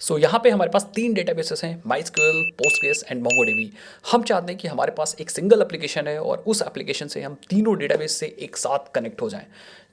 यहाँ पे हमारे पास 3 डेटाबेसेस हैं, माइस्क्यूएल, पोस्टग्रेस एंड मोंगोडीबी। हम चाहते हैं कि हमारे पास एक सिंगल एप्लीकेशन है और उस एप्लीकेशन से हम तीनों डेटाबेस से एक साथ कनेक्ट हो जाएं।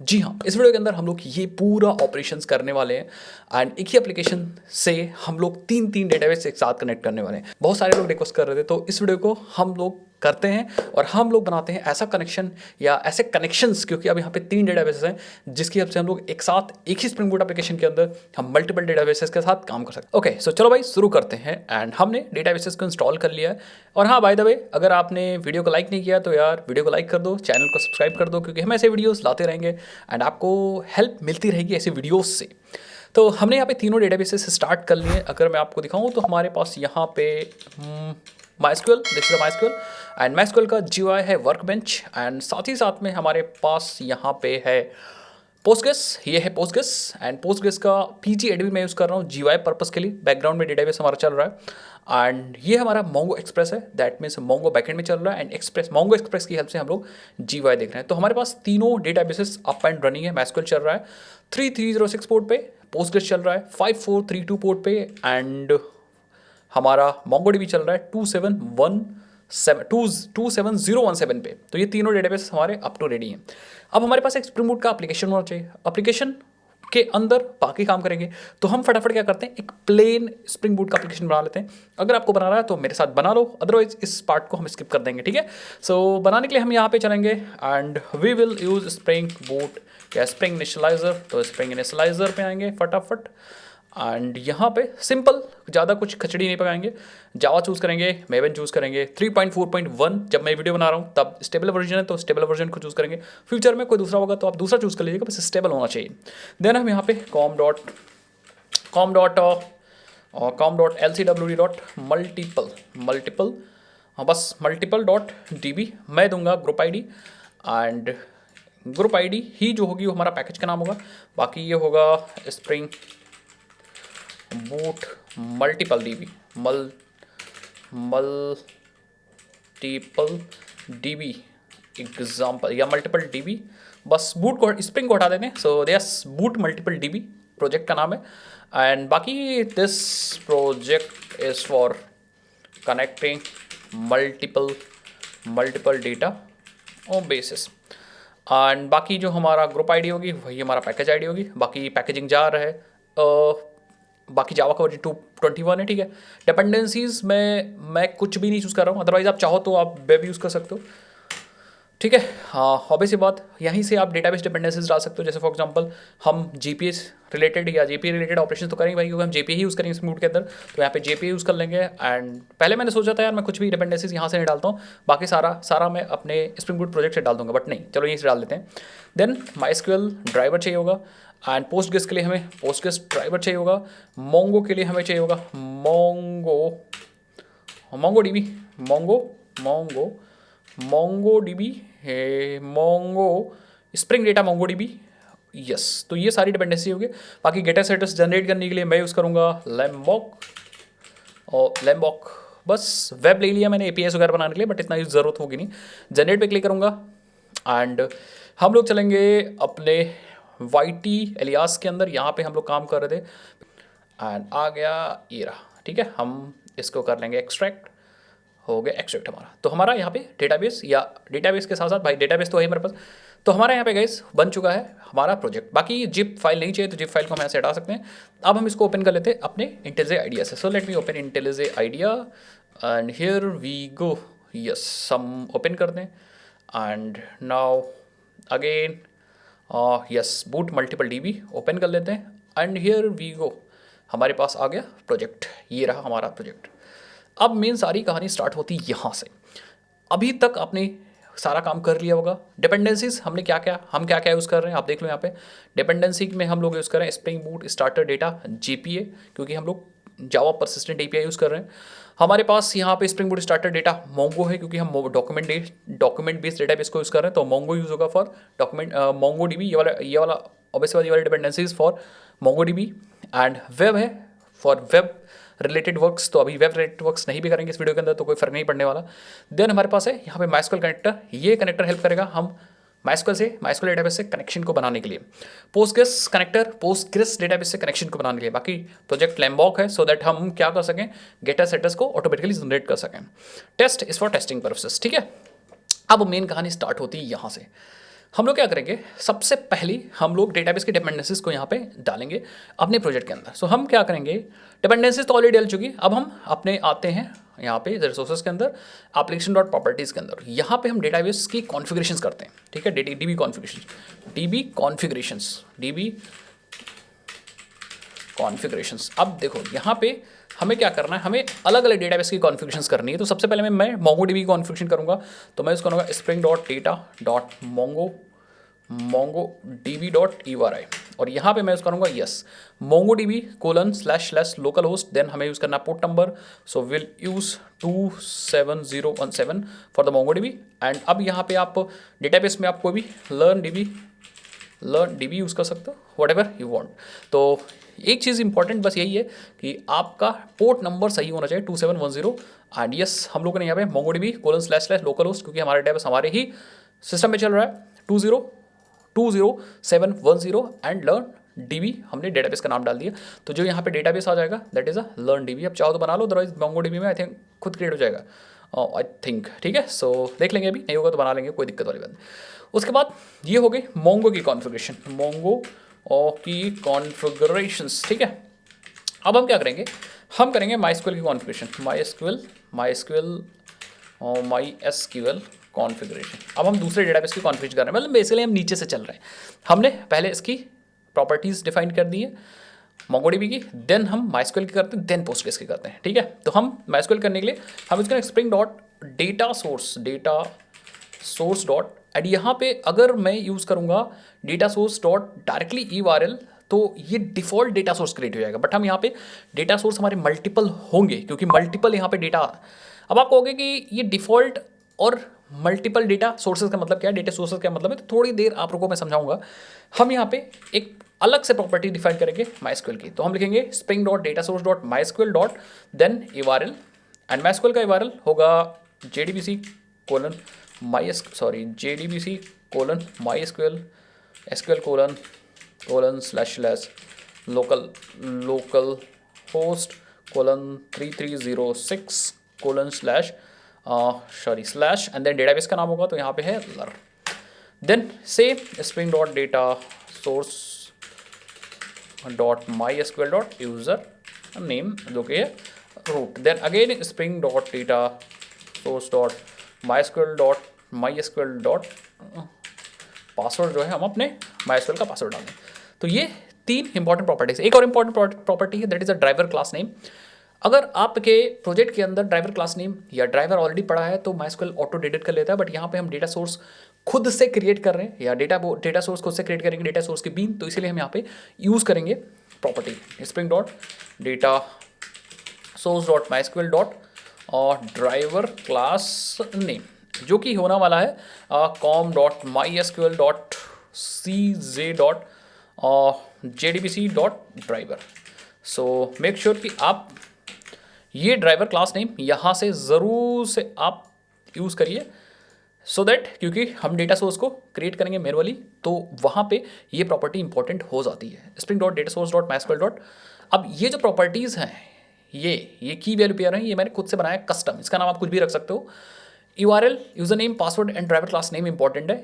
जी हाँ, इस वीडियो के अंदर हम लोग ये पूरा ऑपरेशंस करने वाले हैं एंड एक ही एप्लीकेशन से हम लोग तीन डेटाबेस एक साथ कनेक्ट करने वाले हैं। बहुत सारे लोग रिक्वेस्ट कर रहे थे, तो इस वीडियो को हम लोग करते हैं और हम लोग बनाते हैं ऐसा कनेक्शन या ऐसे कनेक्शंस, क्योंकि अब यहाँ पे 3 डेटाबेसेस हैं जिसकी हेल्प से हम लोग एक साथ एक ही स्प्रिंग बूट एप्लीकेशन के अंदर हम मल्टीपल डेटाबेसेस के साथ काम कर सकते हैं। ओके, सो चलो भाई शुरू करते हैं एंड हमने डेटाबेसेस को इंस्टॉल कर लिया है। और हाँ, बाय द वे, अगर आपने वीडियो को लाइक नहीं किया तो यार वीडियो को लाइक कर दो, चैनल को सब्सक्राइब कर दो, क्योंकि हम ऐसे वीडियोस लाते रहेंगे एंड आपको हेल्प मिलती रहेगी ऐसे वीडियोस से। तो हमने यहाँ पे तीनों डेटाबेसेस स्टार्ट कर लिए। अगर मैं आपको दिखाऊँ तो हमारे पास यहाँ पे MySQL, this is MySQL and MySQL का जीयूआई है वर्कबेंच एंड साथ ही साथ में हमारे पास यहाँ पे है पोस्टग्रेस। ये है पोस्टग्रेस एंड पोस्टग्रेस का पीजी एडमी मैं यूज़ कर रहा हूँ जीयूआई पर्पस के लिए। बैकग्राउंड में डेटाबेस हमारा चल रहा है एंड ये हमारा मोंगो एक्सप्रेस है, दैट मीन्स मोंगो बैकएंड में चल रहा है एंड एक्सप्रेस मोंगो एक्सप्रेस की हेल्प से हम लोग जीयूआई देख रहे हैं। तो हमारे पास तीनों डेटाबेसेस अप एंड रनिंग है। माइस्क्यूएल चल रहा है 3306 पोर्ट पे, पोस्टग्रेस चल रहा है 5432 पोर्ट पे एंड हमारा मोंगोडीबी चल रहा है 27017 पे। तो ये तीनों डेटाबेस हमारे अप टू रेडी हैं। अब हमारे पास एक स्प्रिंग बूट का एप्लीकेशन होना चाहिए। एप्लीकेशन के अंदर बाकी काम करेंगे, तो हम फटाफट क्या करते हैं, एक प्लेन स्प्रिंग बूट का एप्लीकेशन बना लेते हैं। अगर आपको बनाना है तो मेरे साथ बना लो, अदरवाइज इस पार्ट को हम स्किप कर देंगे, ठीक है। सो बनाने के लिए हम यहाँ पे चलेंगे and we will use Spring Boot या स्प्रिंग इनिशियलाइजर। तो स्प्रिंग इनिशियलाइजर पे आएंगे फटाफट एंड यहाँ पे सिंपल, ज़्यादा कुछ खचड़ी नहीं पकाएंगे। जावा चूज़ करेंगे, मेवन चूज़ करेंगे 3.4.1। जब मैं वीडियो बना रहा हूँ तब स्टेबल वर्जन है तो स्टेबल वर्जन को चूज़ करेंगे। फ्यूचर में कोई दूसरा होगा तो आप दूसरा चूज़ कर लीजिएगा, बस स्टेबल होना चाहिए। देन हम यहाँ पे com.lcwd.multiple हाँ बस multiple.db मैं दूंगा group ID and group ID ही जो होगी वो हमारा पैकेज का नाम होगा। बाकी ये होगा spring boot multiple dB multiple dB example या मल्टीपल डीबी। बस बूट को स्प्रिंग को हटा देते हैं। So yes, boot multiple dB project का नाम है एंड बाकी this project is for connecting multiple data on basis and बाकी जो हमारा ग्रुप आईडी होगी वही हमारा पैकेज आईडी होगी। बाकी पैकेजिंग जा रहा है। बाकी जावा का वर्जन 2.21 है, ठीक है। डिपेंडेंसीज में मैं कुछ भी नहीं चूज़ कर रहा हूँ, अदरवाइज आप चाहो तो आप वेब यूज़ कर सकते हो, ठीक है। हाँ, ऑब्वियस बात, यहीं से आप डेटाबेस डिपेंडेंसीज डाल सकते हो। जैसे फॉर एग्जांपल हम जीपीएस रिलेटेड या जेपीए रिलेटेड ऑपरेशन तो करेंगे भाई, क्योंकि हम जेपीए ही यूज़ करेंगे स्मूथ के अंदर, तो यहाँ पे जेपीए यूज़ कर लेंगे। एंड पहले मैंने सोचा था यार मैं कुछ भी डिपेंडेंसीज यहाँ से नहीं डालता हूँ, बाकी सारा मैं अपने स्प्रिंग बूट प्रोजेक्ट से डाल दूंगा, बट नहीं, चलो यहीं से डाल देते हैं। देन माइस्क्यूएल ड्राइवर चाहिए होगा एंड पोस्टग्रेस के लिए हमें पोस्टग्रेस ड्राइवर चाहिए होगा। मोंगो के लिए हमें चाहिए होगा Mongo dB Mongo spring data Mongo dB. Yes, तो ये सारी डिपेंडेंसी होगी। बाकी गेटर सेटर्स जनरेट करने के लिए मैं यूज़ करूँगा लैम्बॉक। बस वेब ले लिया मैंने एपीएस वगैरह बनाने के लिए, बट इतना ज़रूरत होगी नहीं। जनरेट पे क्लिक करूँगा एंड हम लोग चलेंगे अपने वाईटी एलियास के अंदर। यहाँ पे हम लोग काम कर रहे थे एंड आ गया ये रहा, ठीक है। हम इसको कर लेंगे एक्सट्रैक्ट, हो गया एक्सट्रैक्ट हमारा। तो हमारा यहाँ पे डेटाबेस या डेटाबेस के साथ साथ भाई डेटाबेस तो है मेरे पास, तो हमारा यहाँ पे गाइस बन चुका है हमारा प्रोजेक्ट। बाकी जिप फाइल नहीं चाहिए तो जिप फाइल को हम यहाँ से हटा सकते हैं। अब हम इसको ओपन कर लेते हैं अपने इंटेलिजे आइडिया से। So let me open IntelliJ IDEA and here we go. Yes, हम ओपन कर दें and now again yes, boot multiple DB open कर लेते हैं एंड हियर वी गो, हमारे पास आ गया प्रोजेक्ट। ये रहा हमारा प्रोजेक्ट। अब मेन सारी कहानी स्टार्ट होती यहाँ से। अभी तक आपने सारा काम कर लिया होगा। डिपेंडेंसीज हमने क्या क्या यूज़ कर रहे हैं आप देख लो। यहाँ पे डिपेंडेंसी में हम लोग यूज़ कर रहे हैं spring boot starter data JPA, क्योंकि हम लोग जावा परसिस्टेंट एपीआई यूज़ कर रहे हैं। हमारे पास यहाँ पे spring boot starter data Mongo है, क्योंकि हम डॉक्यूमेंट बेस्ड डेटाबेस को यूज़ कर रहे हैं, तो मोंगो यूज़ होगा फॉर डॉक्यूमेंट। मोंगो डीबी ये वाला ऑब्वियसली वाली dependencies for Mongo dB and web है फॉर वेब रिलेटेड वर्क्स। तो अभी वेब रिलेटेड वर्क्स नहीं भी करेंगे इस वीडियो के अंदर, तो कोई फर्क नहीं पड़ने वाला। देन हमारे पास है यहाँ पे माइस्क्यूएल कनेक्टर। ये कनेक्टर हेल्प करेगा हम माइस्क्वेल से, माइस्क्वेल डेटाबेस से कनेक्शन को बनाने के लिए, पोस्टग्रेस कनेक्टर पोस्टग्रेस डेटाबेस से कनेक्शन को बनाने के लिए, बाकी प्रोजेक्ट लैम्बॉक है सो दैट हम क्या कर सकें, गेटर सेटर्स को ऑटोमेटिकली जनरेट कर सकें। Test is for testing purposes, ठीक है। अब मेन कहानी स्टार्ट होती है यहाँ से। हम लोग क्या करेंगे, सबसे पहले हम लोग डेटाबेस की डिपेंडेंसीज को यहाँ पे डालेंगे अपने प्रोजेक्ट के अंदर। सो हम क्या करेंगे, डिपेंडेंसीज तो ऑलरेडी डल चुकी, अब हम अपने आते हैं यहाँ पे रिसोर्सेज के अंदर, एप्लीकेशन डॉट प्रॉपर्टीज़ के अंदर। यहाँ पे हम डेटाबेस की कॉन्फ़िगरेशंस करते हैं, ठीक है, डीबी कॉन्फ़िगरेशंस। अब देखो यहाँ पे हमें क्या करना है, हमें अलग अलग डेटाबेस की कॉन्फ़िगरेशंस करनी है। तो सबसे पहले मैं मोंगोडीबी की कॉन्फ़िगरेशन करूँगा, तो मैं इसको करूँगा spring dot data dot mongodb.uri, और यहाँ पे मैं उसको करूँगा yes mongodb:// local host, then हमें यूज़ करना port number, so will use 27017 for the mongodb। And अब यहाँ पे आप डेटाबेस में आप कोई भी लर्न डीबी यूज़ कर सकते हो, वट एवर यू वॉन्ट। तो एक चीज़ इंपॉर्टेंट बस यही है कि आपका पोर्ट नंबर सही होना चाहिए 2710। एंड यस हम लोगों ने यहाँ पे mongodb:// लोकल होस्ट, क्योंकि हमारा डेटाबेस हमारे ही सिस्टम में चल रहा है, 20710 एंड लर्न डीबी हमने डेटाबेस का नाम डाल दिया। तो जो यहाँ पे डेटाबेस आ जाएगा that is a learn dB. अब चाहो तो बना लो, अदरवाइज mongodb में आई थिंक खुद क्रिएट हो जाएगा, आई थिंक, ठीक है। सो देख लेंगे, अभी नहीं होगा तो बना लेंगे, कोई दिक्कत वाली बात नहीं। उसके बाद ये हो गई मोंगो की कॉन्फ़िगरेशन, की कॉन्फ़िगरेशंस, ठीक है। अब हम क्या करेंगे, हम करेंगे माइस्क्वेल की कॉन्फ़िगरेशन, माई कॉन्फ़िगरेशन। अब हम दूसरे डेटाबेस की कॉन्फ़िगरेशन कर रहे हैं, मतलब बेसिकली हम नीचे से चल रहे हैं। हमने पहले इसकी प्रॉपर्टीज़ डिफाइन कर दी है mongodb की, देन हम माइस्क्वेल की करते हैं, देन पोस्टग्रेस की करते हैं, ठीक है। तो हम माइस्क्वेल करने के लिए हम इसका spring dot data source dot, and यहाँ पे अगर मैं यूज़ करूँगा data source dot directly URL, तो ये डिफ़ॉल्ट डेटा सोर्स क्रिएट हो जाएगा। बट हम यहाँ पे डेटा सोर्स हमारे मल्टीपल होंगे, क्योंकि मल्टीपल यहाँ पे डेटा। अब आप कहोगे कि ये डिफ़ॉल्ट और मल्टीपल डेटा सोर्सेज का मतलब क्या है, डेटा सोर्सेज का मतलब है, तो थोड़ी देर आप लोगों को मैं समझाऊंगा। हम यहाँ पे एक अलग से प्रॉपर्टी डिफाइन करेंगे माइस्क्वेल की, तो हम लिखेंगे spring dot data source dot MySQL dot then URL, and MySQL का URL होगा JDBC colon MySQL SQL colon / local host colon 3306 colon / and then database का नाम होगा, तो यहाँ पे है लर, देन से spring dot data source dot MySQL dot user name जो कि है root, then again spring dot data source dot MySQL dot password जो है हम अपने MySQL का पासवर्ड डालें। तो ये तीन इंपॉर्टेंट प्रॉपर्टीज। एक और इंपॉर्टेंट प्रॉपर्टी है that is a driver class name. अगर आपके प्रोजेक्ट के अंदर ड्राइवर क्लास नेम या ड्राइवर ऑलरेडी पड़ा है तो MySQL ऑटो डिटेक्ट कर लेता है, बट यहाँ पे हम डेटा सोर्स खुद से क्रिएट कर रहे हैं या डेटा सोर्स खुद से क्रिएट करेंगे, डेटा सोर्स के बीन, तो इसीलिए हम यहाँ पे यूज़ करेंगे property spring dot data source dot MySQL dot और ड्राइवर क्लास नेम, जो कि होने वाला है com.mysql.cj.jdbc.driver। सो मेक श्योर कि आप ये ड्राइवर क्लास नेम यहाँ से ज़रूर से आप यूज़ करिए, सो दैट क्योंकि हम डेटा सोर्स को क्रिएट करेंगे मैनुअली, तो वहाँ पे ये प्रॉपर्टी इंपॉर्टेंट हो जाती है spring dot data source dot MySQL dot. अब ये जो प्रॉपर्टीज़ हैं ये की वैल्यू पेयर है, ये मैंने खुद से बनाया कस्टम, इसका नाम आप कुछ भी रख सकते हो। URL user name password and driver class name important है,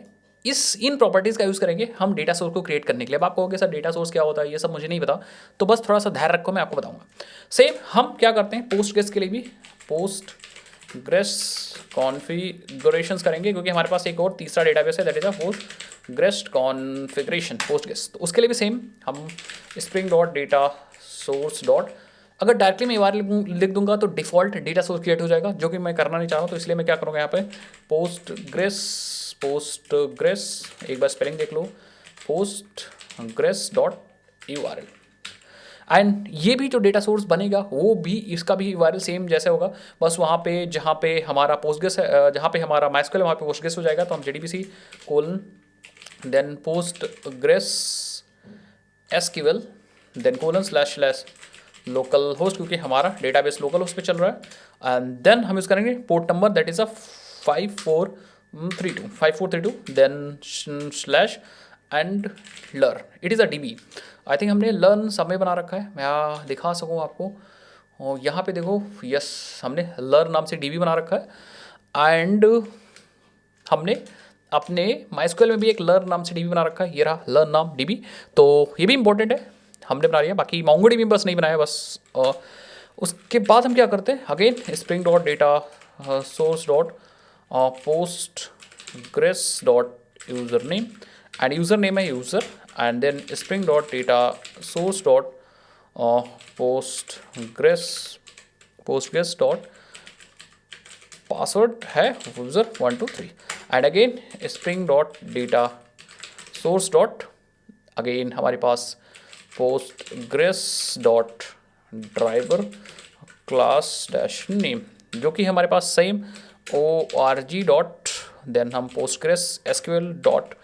इन प्रॉपर्टीज़ का यूज़ करेंगे हम डेटा सोर्स को क्रिएट करने के लिए। अब आप कहोगे सर डेटा सोर्स क्या होता है, ये सब मुझे नहीं पता, तो बस थोड़ा सा धैर्य रखो, मैं आपको बताऊंगा। सेम हम क्या करते हैं पोस्टग्रेस के लिए भी पोस्टग्रेस कॉन्फ़िगरेशंस करेंगे, क्योंकि हमारे पास एक और तीसरा डेटाबेस है that is a Postgres configuration Postgres. तो उसके लिए भी सेम हम spring dot data source dot, अगर डायरेक्टली मैं URL लिख दूंगा तो डिफ़ॉल्ट डेटा सोर्स क्रिएट हो जाएगा, जो कि मैं करना नहीं चाह रहा हूँ, तो इसलिए मैं क्या करूँगा यहाँ पे पोस्टग्रेस एक बार स्पेलिंग देख लो, पोस्टग्रेस डॉट URL। एंड ये भी जो डेटा सोर्स बनेगा वो भी, इसका भी URL सेम जैसे होगा, बस वहाँ पे जहाँ पे हमारा पोस्टग्रेस है, जहाँ पे हमारा MySQL है वहाँ पे पोस्टग्रेस हो जाएगा, तो हम JDBC colon then Postgres SQL then colon / local host, क्योंकि हमारा डेटाबेस लोकल होस्ट पे चल रहा है, एंड देन हम यूज़ करेंगे port number that is a 54 5432 then slash and learn, it is a DB। I think हमने लर्न सब में बना रखा है, मैं यहाँ दिखा सकूँ आपको, और यहाँ पे देखो यस हमने लर्न नाम से DB बना रखा है। एंड हमने अपने MySQL में भी एक लर्न नाम से DB बना रखा है, ये रहा लर्न नाम DB। तो ये भी इंपॉर्टेंट है, हमने बना लिया। बाकी MongoDB बस नहीं बनाया बस। उसके बाद हम क्या करते हैं, again spring dot data source dot Postgres dot user name, and user name है user, and then spring dot data source dot Postgres dot password है user 1 2 3, and again spring dot data source dot again हमारे पास Postgres dot driver class dash name, जो कि हमारे पास same org dot then हम Postgres SQL dot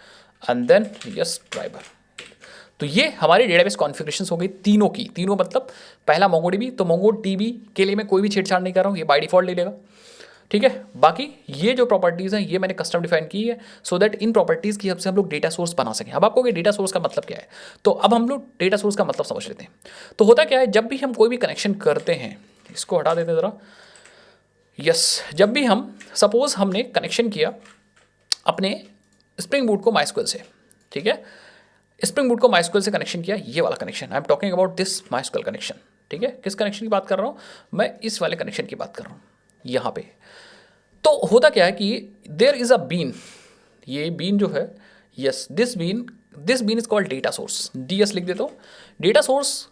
and then yes driver. तो ये हमारी डेटाबेस कॉन्फ़िगरेशंस हो गई तीनों की, तीनों मतलब पहला MongoDB, तो MongoDB के लिए मैं कोई भी छेड़छाड़ नहीं कर रहा हूँ, ये बाय डिफ़ॉल्ट ले लेगा, ठीक है। बाकी ये जो प्रॉपर्टीज़ हैं ये मैंने कस्टम डिफाइन की है सो दैट इन प्रॉपर्टीज़ की हेल्प से हम लोग डेटा सोर्स बना सकें। अब आपको कि डेटा सोर्स का मतलब क्या है, तो अब हम लोग डेटा सोर्स का मतलब समझ लेते हैं। तो होता क्या है, जब भी हम कोई भी कनेक्शन करते हैं, इसको हटा देते हैं ज़रा, यस जब भी हम सपोज हमने कनेक्शन किया अपने स्प्रिंग बूट को MySQL से, ठीक है, स्प्रिंग बूट को MySQL से कनेक्शन किया, ये वाला connection, I am talking about this MySQL connection, ठीक है। किस कनेक्शन की बात कर रहा हूँ मैं, इस वाले कनेक्शन की बात कर रहा हूँ यहाँ पे। तो होता क्या है कि देयर इज़ अ बीन, ये बीन जो है, yes this bean is called data source, DS लिख देता हूँ। डेटा सोर्स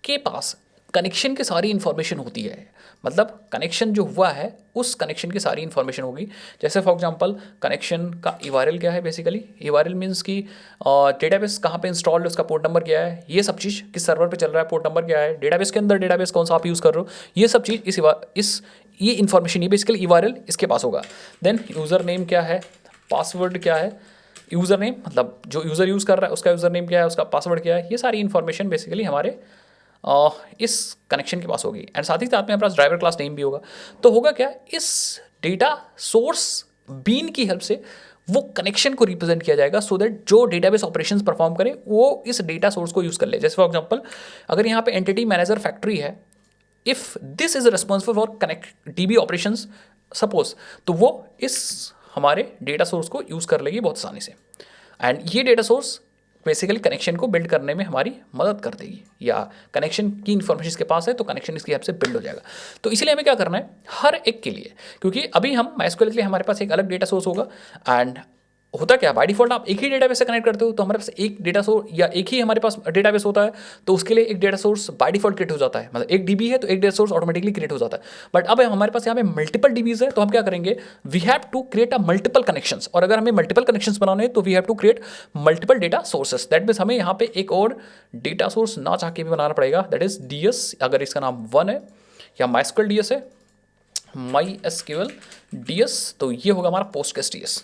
के पास कनेक्शन की सारी इन्फॉर्मेशन होती है, मतलब कनेक्शन जो हुआ है उस कनेक्शन की सारी इन्फॉर्मेशन होगी। जैसे फॉर एग्जांपल कनेक्शन का URL क्या है, बेसिकली URL मीन्स कि डेटाबेस कहाँ पे इंस्टॉल्ड है, उसका पोर्ट नंबर क्या है, ये सब चीज़ किस सर्वर पे चल रहा है, पोर्ट नंबर क्या है, डेटाबेस के अंदर डेटाबेस कौन सा आप यूज़ कर रहे हो, ये सब चीज़ ये इन्फॉर्मेशन, ये बेसिकली URL इसके पास होगा। देन यूज़र नेम क्या है, पासवर्ड क्या है, यूज़र नेम मतलब जो यूज़र यूज़ कर रहा है उसका यूज़र नेम क्या है, उसका पासवर्ड क्या है, ये सारी इन्फॉर्मेशन बेसिकली हमारे इस कनेक्शन के पास होगी। एंड साथ ही साथ में हमारे पास ड्राइवर क्लास नेम भी होगा। तो होगा क्या, इस डेटा सोर्स बीन की हेल्प से वो कनेक्शन को रिप्रेजेंट किया जाएगा सो दैट जो डेटाबेस ऑपरेशंस परफॉर्म करे वो इस डेटा सोर्स को यूज़ कर ले। जैसे फॉर एग्जांपल अगर यहाँ पे एंटिटी मैनेजर फैक्ट्री है, if this is responsible for connect DB operations suppose, तो वो इस हमारे डेटा सोर्स को यूज़ कर लेगी बहुत आसानी से। एंड ये डेटा सोर्स बेसिकली कनेक्शन को बिल्ड करने में हमारी मदद कर देगी, या कनेक्शन की इन्फॉर्मेशन इसके पास है तो कनेक्शन इसकी हेल्प से बिल्ड हो जाएगा। तो इसीलिए हमें क्या करना है हर एक के लिए, क्योंकि अभी हम MySQL के लिए हमारे पास एक अलग डेटा सोर्स होगा, एंड होता क्या बाय डिफॉल्ट आप एक ही डेटाबेस से कनेक्ट करते हो, तो हमारे पास एक डेटा सोर्स या एक ही हमारे पास डेटाबेस होता है, तो उसके लिए एक data source by default create हो जाता है, मतलब एक DB है तो एक डेटा सोर्स ऑटोमेटिकली क्रिएट हो जाता है। बट अब हमारे पास यहाँ पे मल्टीपल DBs है, तो हम क्या करेंगे, we have to create a multiple connections, और अगर हमें मल्टीपल कनेक्शंस बनाने हैं तो we have to create multiple data sources. That means हमें यहाँ पे एक और डेटा सोर्स ना चाह के भी बनाना पड़ेगा, दैट इज DS। अगर इसका नाम 1 है या MySQL DS है, MySQL DS, तो ये होगा हमारा Postgres DS,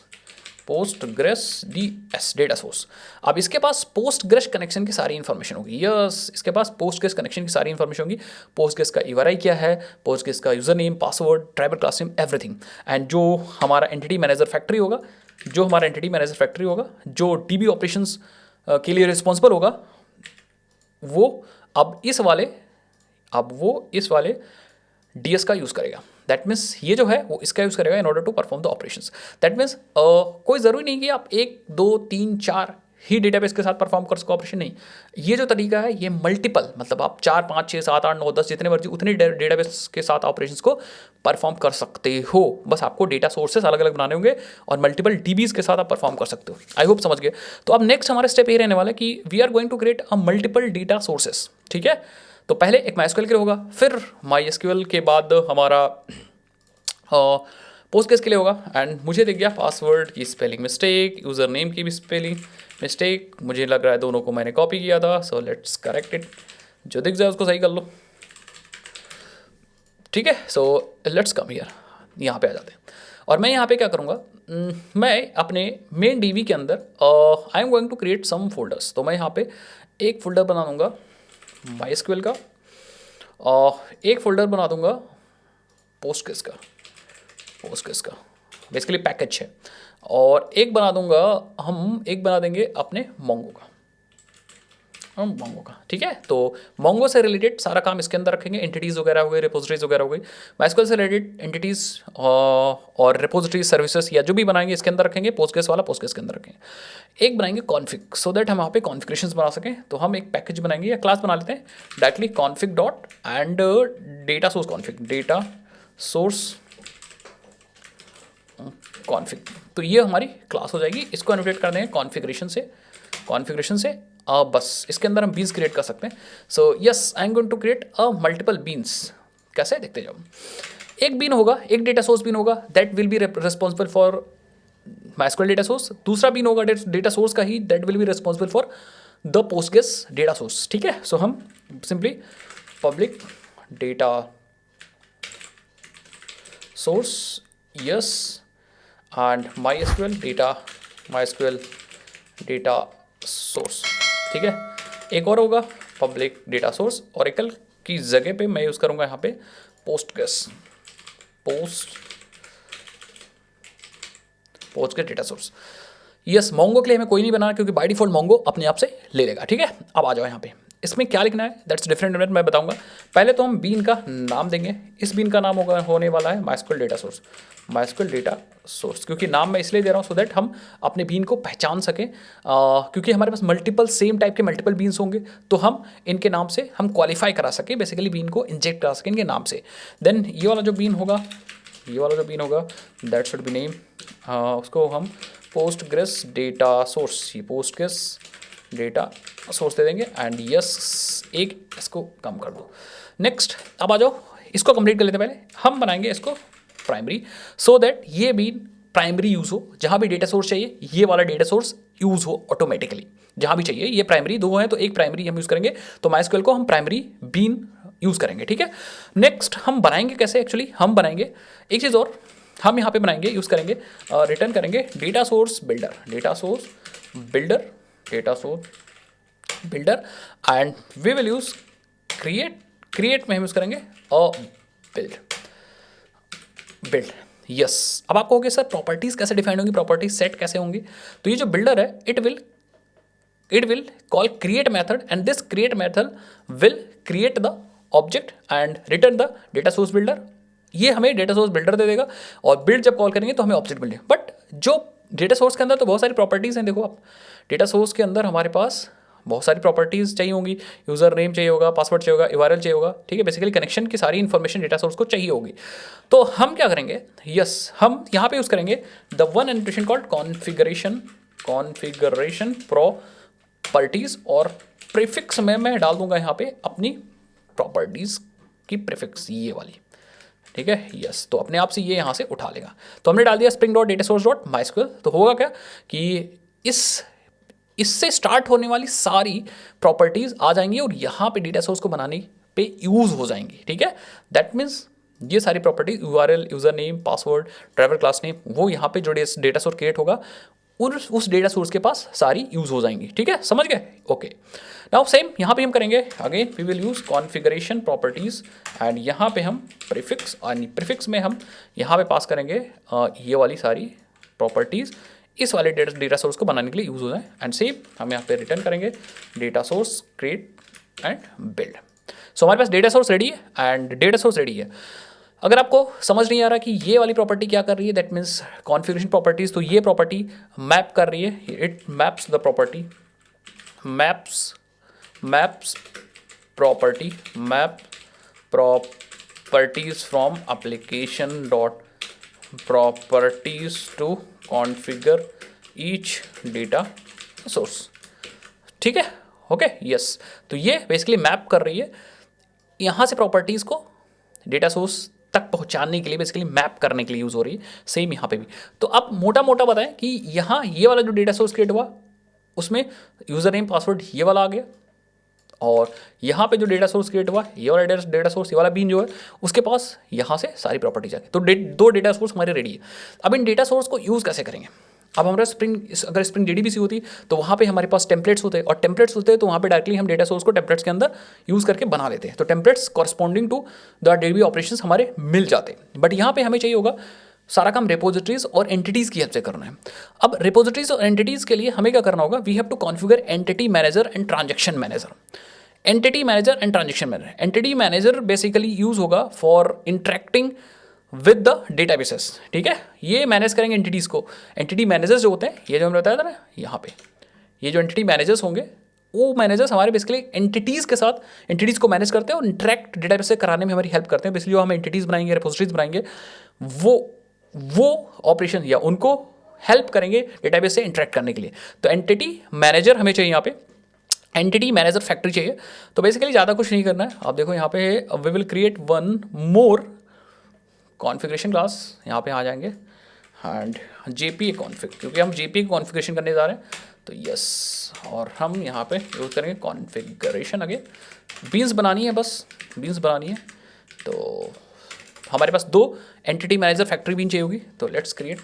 Postgres DS data source. अब इसके पास पोस्टग्रेस कनेक्शन की सारी इन्फॉर्मेशन होगी, यस इसके पास पोस्टग्रेस कनेक्शन की सारी इन्फॉर्मेशन होगी, पोस्टग्रेस का URI क्या है, पोस्टग्रेस का user name, password, driver class name, everything. And जो हमारा एंटिटी मैनेजर फैक्ट्री होगा, जो DB ऑपरेशंस के लिए रिस्पॉन्सिबल होगा, वो अब इस वाले DS का यूज़ करेगा। दैट मीन्स ये जो है वो इसका यूज़ करेगा in order to perform the operations. That means कोई ज़रूरी नहीं कि आप 1 2 3 4 ही डेटाबेस के साथ परफॉर्म कर सको ऑपरेशन, नहीं। ये जो तरीका है ये मल्टीपल, मतलब आप 4 5 6 7 8 9 10 जितने मर्जी उतने डेटाबेस के साथ ऑपरेशंस को परफॉर्म कर सकते हो। बस आपको डेटा सोर्सेस अलग अलग बनाने होंगे और मल्टीपल DBs के साथ आप परफॉर्म कर सकते हो। आई होप समझ गए। तो अब नेक्स्ट हमारा स्टेप ये रहने वाला है कि we are going to create a multiple data sources, ठीक है। तो पहले एक MySQL के लिए होगा, फिर MySQL के बाद हमारा पोस्टग्रेस के लिए होगा। एंड मुझे दिख गया पासवर्ड की स्पेलिंग मिस्टेक, यूज़र नेम की भी स्पेलिंग मिस्टेक, मुझे लग रहा है दोनों को मैंने कॉपी किया था, सो लेट्स करेक्ट इट। जो दिख जाए उसको सही कर लो, ठीक है। सो लेट्स कम हियर, यहाँ पे आ जाते हैं। और मैं यहाँ पे क्या करूँगा, मैं अपने मेन DB के अंदर I am going to create some folders. तो मैं यहाँ पे एक फोल्डर बना दूँगा MySQL का, एक फोल्डर बना दूँगा पोस्टग्रेस का, बेसिकली पैकेज है। और एक बना दूंगा, हम एक बना देंगे अपने मोंगो का, मोंगो का, ठीक है। तो मोंगो से रिलेटेड सारा काम इसके अंदर रखेंगे, एंटिटीज़ वगैरह हो गई, रिपोजिटरीज वगैरह हो गई। माइस्क्वेल से रिलेटेड एंटिटीज़ और रिपोजिटरी सर्विसेज या जो भी बनाएंगे इसके अंदर रखेंगे, पोस्टग्रेस वाला पोस्टग्रेस के अंदर रखेंगे। एक बनाएंगे कॉन्फिग, सो दैट हम वहाँ पे कॉन्फ़िगरेशंस बना सकें। तो हम एक पैकेज बनाएंगे या क्लास बना लेते हैं directly, config dot and data source config, data source config. तो ये हमारी क्लास हो जाएगी। इसको एनोटेट कर देंगे कॉन्फ़िगरेशन से, कॉन्फ़िगरेशन से बस इसके अंदर हम बीन्स क्रिएट कर सकते हैं। So yes, I am going to create a multiple beans. कैसे देखते जाओ, एक बीन होगा, एक डेटा सोर्स बीन होगा, that will be responsible for MySQL data source. दूसरा बीन होगा डेटा सोर्स का ही, that will be responsible for the Postgres data source, ठीक है। सो हम simply public data source yes and MySQL data source, ठीक है। एक और होगा पब्लिक डेटा सोर्स, ओरेकल की जगह पे मैं यूज़ करूँगा यहाँ पे Postgres data source. Yes, Mongo के लिए हमें कोई नहीं बनाना क्योंकि बाय डिफॉल्ट मोंगो अपने आप से ले लेगा, ठीक है। अब आ जाओ यहाँ पे, इसमें क्या लिखना है दैट्स डिफरेंट, मैं बताऊंगा। पहले तो हम बीन का नाम देंगे, इस बीन का नाम होने वाला है MySQL डेटा सोर्स, क्योंकि नाम मैं इसलिए दे रहा हूँ सो दैट हम अपने बीन को पहचान सकें, क्योंकि हमारे पास मल्टीपल सेम टाइप के मल्टीपल बीन्स होंगे, तो हम इनके नाम से हम क्वालिफाई करा सकें, बेसिकली बीन को इंजेक्ट करा सकें इनके नाम से। देन ये वाला जो बीन होगा दैट शुड बी नेम, उसको हम पोस्टग्रेस डेटा सोर्स, ये पोस्टग्रेस डेटा सोर्स दे देंगे एंड यस, एक इसको कम कर दो। नेक्स्ट, अब आ जाओ, इसको कंप्लीट कर लेते हैं। पहले हम बनाएंगे इसको प्राइमरी, सो दैट ये भी प्राइमरी यूज़ हो, जहाँ भी डेटा सोर्स चाहिए ये वाला डेटा सोर्स यूज़ हो ऑटोमेटिकली, जहाँ भी चाहिए। ये प्राइमरी दो हैं तो एक प्राइमरी हम यूज़ करेंगे, तो MySQL को हम प्राइमरी बीन यूज़ करेंगे, ठीक है। नेक्स्ट हम बनाएंगे कैसे, एक्चुअली हम बनाएंगे एक चीज़ और, हम यहाँ पे बनाएंगे, यूज़ करेंगे, रिटर्न करेंगे data source builder and we will use create में हम यूज़ करेंगे बिल्ड। यस, अब आपको होगी सर प्रॉपर्टीज़ कैसे डिफाइन होंगी, प्रॉपर्टीज सेट कैसे होंगी। तो ये जो बिल्डर है it will call create method and this create method will create the object and return the data source builder. ये हमें डेटा सोर्स बिल्डर दे देगा और बिल्ड जब कॉल करेंगे तो हमें ऑब्जेक्ट बिल्डर। बट जो डेटा सोर्स के अंदर तो बहुत सारी प्रॉपर्टीज़ हैं, देखो आप डेटा सोर्स के अंदर हमारे पास बहुत सारी प्रॉपर्टीज़ चाहिए होंगी, यूज़र नेम चाहिए होगा, पासवर्ड चाहिए होगा, URL चाहिए होगा, ठीक है। बेसिकली कनेक्शन की सारी इन्फॉर्मेशन डेटा सोर्स को चाहिए होगी। तो हम क्या करेंगे, यस, हम यहाँ पे यूज़ करेंगे the one annotation called configuration properties, और प्रीफिक्स में मैं डाल दूंगा यहाँ पे अपनी प्रॉपर्टीज़ की प्रीफिक्स, ये वाली, ठीक है। यस, तो अपने आप से ये यहाँ से उठा लेगा। तो हमने डाल दिया spring dot data source dot MySQL। तो होगा क्या कि इससे स्टार्ट होने वाली सारी प्रॉपर्टीज़ आ जाएंगी और यहाँ पे डेटा सोर्स को बनाने पे यूज़ हो जाएंगी, ठीक है। दैट मीन्स ये सारी properties URL, user name, password, driver class name, वो यहाँ पे जो डेटा सोर्स क्रिएट होगा उस डेटा सोर्स के पास सारी यूज़ हो जाएंगी, ठीक है, समझ गए। ओके, नाउ सेम यहाँ पे हम करेंगे, again we will use configuration properties and यहाँ पे हम प्रीफिक्स में हम यहाँ पे पास करेंगे ये वाली सारी प्रॉपर्टीज़ इस वाले डेटा सोर्स को बनाने के लिए यूज़ हो जाए। एंड सेम हम यहाँ पे रिटर्न करेंगे data source create and build. So हमारे पास डेटा सोर्स रेडी है एंड डेटा सोर्स रेडी है। अगर आपको समझ नहीं आ रहा कि ये वाली प्रॉपर्टी क्या कर रही है, दैट मीन्स कॉन्फ़िगरेशन प्रॉपर्टीज़, तो ये प्रॉपर्टी मैप कर रही है, it maps the property, maps properties from application dot properties to configure each data source, ठीक है। ओके, यस, तो ये बेसिकली मैप कर रही है यहाँ से प्रॉपर्टीज़ को डेटा सोर्स तक पहुँचाने के लिए, बेसिकली मैप करने के लिए यूज़ हो रही है। सेम यहाँ पे भी। तो अब मोटा मोटा बताएं कि यहाँ ये वाला जो डेटा सोर्स क्रिएट हुआ उसमें यूज़र नेम पासवर्ड ये वाला आ गया, और यहाँ पे जो डेटा सोर्स क्रिएट हुआ ये वाला डेटा सोर्स, ये वाला बीन जो है उसके पास यहाँ से सारी प्रॉपर्टीज आ गई। तो दो डेटा सोर्स हमारे रेडी है। अब इन डेटा सोर्स को यूज़ कैसे करेंगे। अब हमारा अगर स्प्रिंग DDBC होती तो वहाँ पे हमारे पास टेम्पलेट्स होते हैं, और टेम्पलेट्स होते हैं तो वहाँ पे डायरेक्टली हम डेटा सोर्स को टेम्पलेट्स के अंदर यूज़ करके बना लेते हैं। तो templates corresponding to the DDB operations हमारे मिल जाते हैं। बट यहाँ पे हमें चाहिए होगा सारा काम रिपोजिटरीज और एंटिटीज़ की हेल्प से करना है। अब रिपोजिटरीज और एंटिटीज़ के लिए हमें क्या करना होगा, we have to configure entity manager and transaction manager. Entity manager and transaction manager, entity manager basically use होगा for interacting with the databases, ठीक है। ये मैनेज करेंगे एंटिटीज़ को। एंटिटी मैनेजर्स जो होते हैं, ये जो हमने बताया था ना यहाँ पे, ये जो एंटिटी मैनेजर्स होंगे, वो मैनेजर्स हमारे बेसिकली एंटिटीज़ के साथ एंटिटीज़ को मैनेज करते हैं और इंटरेक्ट डेटाबेस से कराने में हमारी हेल्प करते हैं। इसलिए जो हम एंटिटीज़ बनाएंगे, रिपोजिटरीज बनाएंगे, वो ऑपरेशन या उनको हेल्प करेंगे डेटाबेस से इंटरेक्ट करने के लिए। तो एंटिटी मैनेजर हमें चाहिए यहाँ पे, एंटिटी मैनेजर फैक्ट्री चाहिए। तो बेसिकली ज़्यादा कुछ नहीं करना है। आप देखो यहाँ पे we will create one more configuration class, यहाँ पे आ जाएंगे एंड जेपीए कॉन्फ़िग, क्योंकि हम जेपीए कॉन्फ़िगरेशन करने जा रहे हैं। तो यस, और हम यहाँ पे यूज़ करेंगे कॉन्फ़िगरेशन। अगे बीन्स बनानी है, बस बीन्स बनानी है। तो हमारे पास 2 एंटिटी मैनेजर फैक्ट्री बीन चाहिए होगी। तो let's create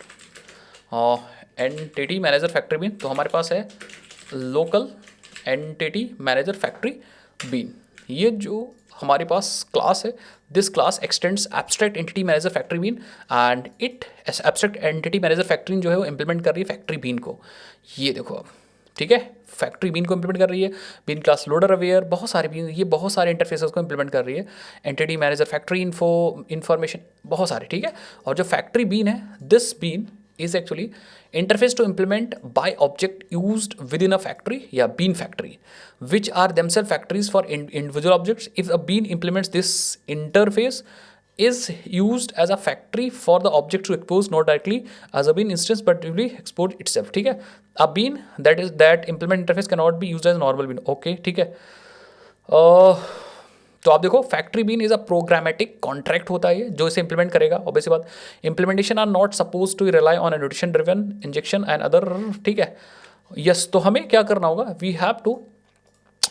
entity manager factory bean. तो हमारे पास है local entity manager factory bean. ये जो हमारे पास क्लास है, this class extends abstract entity manager factory bean and it abstract entity manager factory जो है वो इंप्लीमेंट कर रही है फैक्ट्री बीन को। ये देखो अब, ठीक है, फैक्ट्री बीन को इंप्लीमेंट कर रही है। बीन क्लास लोडर अवेयर, बहुत सारे बीन, ये बहुत सारे इंटरफेसेस को इंप्लीमेंट कर रही है। एंटिटी मैनेजर फैक्ट्री इंफॉर्मेशन, बहुत सारे, ठीक है। और जो फैक्ट्री बीन है, this bean is actually interface to implement by object used within a factory या bean factory, which are themselves factories for individual objects. If a bean implements this interface is used as a factory for the object to expose not directly as a bean instance but will export itself, ठीक है। A bean that implement interface cannot be used as normal bean, okay, ठीक है। तो आप देखो factory bean is a programmatic contract होता है जो इसे इंप्लीमेंट करेगा। ऑब्वियसली बात, implementation are not suppose to rely on annotation driven injection and other, ठीक है। यस, तो हमें क्या करना होगा, वी हैव टू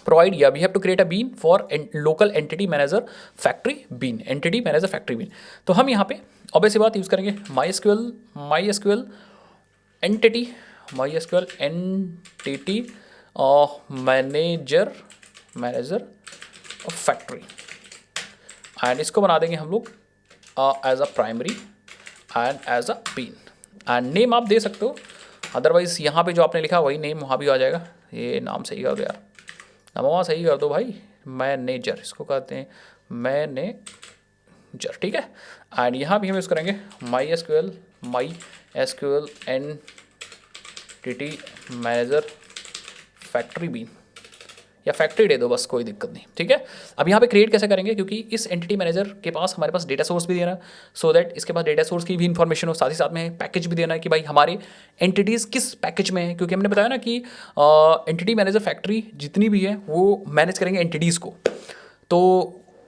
प्रोवाइड या we have to create a bean for local entity manager factory bean, entity manager factory bean. तो हम यहाँ पे ऑब्वियसली बात यूज़ करेंगे MySQL entity manager factory and इसको बना देंगे हम लोग as a primary and as a bean. And name आप दे सकते हो, अदरवाइज यहाँ पे जो आपने लिखा वही नेम वहाँ भी आ जाएगा। ये नाम सही कर दो यार, नाम सही कर दो भाई, मैनेजर इसको कहते हैं, मैनेजर, ठीक है। एंड यहाँ भी हम यूज़ करेंगे MySQL entity manager factory bean या फैक्ट्री दे दो, बस कोई दिक्कत नहीं, ठीक है। अब यहाँ पे क्रिएट कैसे करेंगे, क्योंकि इस एंटिटी मैनेजर के पास हमारे पास डेटा सोर्स भी देना है, सो दैट इसके पास डेटा सोर्स की भी इन्फॉर्मेशन हो, साथ ही साथ में पैकेज भी देना है कि भाई हमारे एंटिटीज़ किस पैकेज में है। क्योंकि हमने बताया ना कि एंटिटी मैनेजर फैक्ट्री जितनी भी है वो मैनेज करेंगे एंटिटीज़ को। तो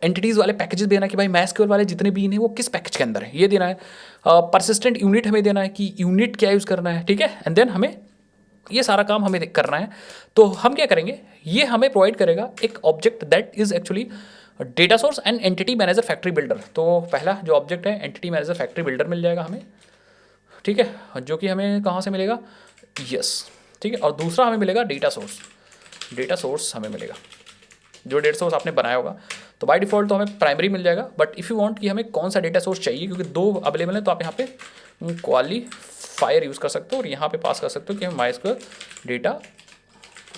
एंटिटीज़ वाले पैकेजेस देना कि भाई MySQL वाले जितने भी हैं वो किस पैकेज के अंदर है, ये देना है। परसिस्टेंट यूनिट हमें देना है कि यूनिट क्या यूज़ करना है, ठीक है। एंड देन हमें ये सारा काम हमें करना है। तो हम क्या करेंगे, ये हमें प्रोवाइड करेगा एक object that is actually data source and entity manager factory builder. तो पहला जो ऑब्जेक्ट है एंटिटी मैनेजर फैक्ट्री बिल्डर मिल जाएगा हमें, ठीक है, जो कि हमें कहाँ से मिलेगा, यस, ठीक है। और दूसरा हमें मिलेगा डेटा सोर्स हमें मिलेगा, जो डेटा सोर्स आपने बनाया होगा। तो बाय डिफ़ॉल्ट तो हमें प्राइमरी मिल जाएगा, बट इफ़ यू वांट कि हमें कौन सा डेटा सोर्स चाहिए, क्योंकि 2 अवेलेबल है, तो आप यहाँ पे क्वालीफायर यूज़ कर सकते हो और यहाँ पे पास कर सकते हो कि हमें MySQL डेटा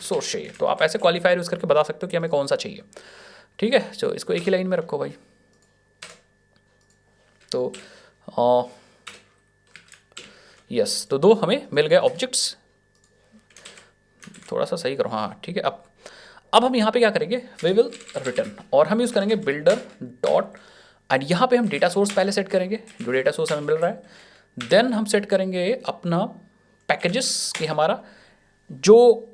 सोर्स चाहिए। तो आप ऐसे क्वालीफायर यूज़ करके बता सकते हो कि हमें कौन सा चाहिए, ठीक है। तो इसको एक ही लाइन में रखो भाई। तो यस, तो 2 हमें मिल गए ऑब्जेक्ट्स, थोड़ा सा सही करो, हाँ ठीक है। अब हम यहाँ पे क्या करेंगे, वी विल रिटर्न, और हम यूज़ करेंगे बिल्डर डॉट, एंड यहाँ पे हम डेटा सोर्स पहले सेट करेंगे, जो डेटा सोर्स हमें मिल रहा है। देन हम सेट करेंगे अपना पैकेजेस कि हमारा जो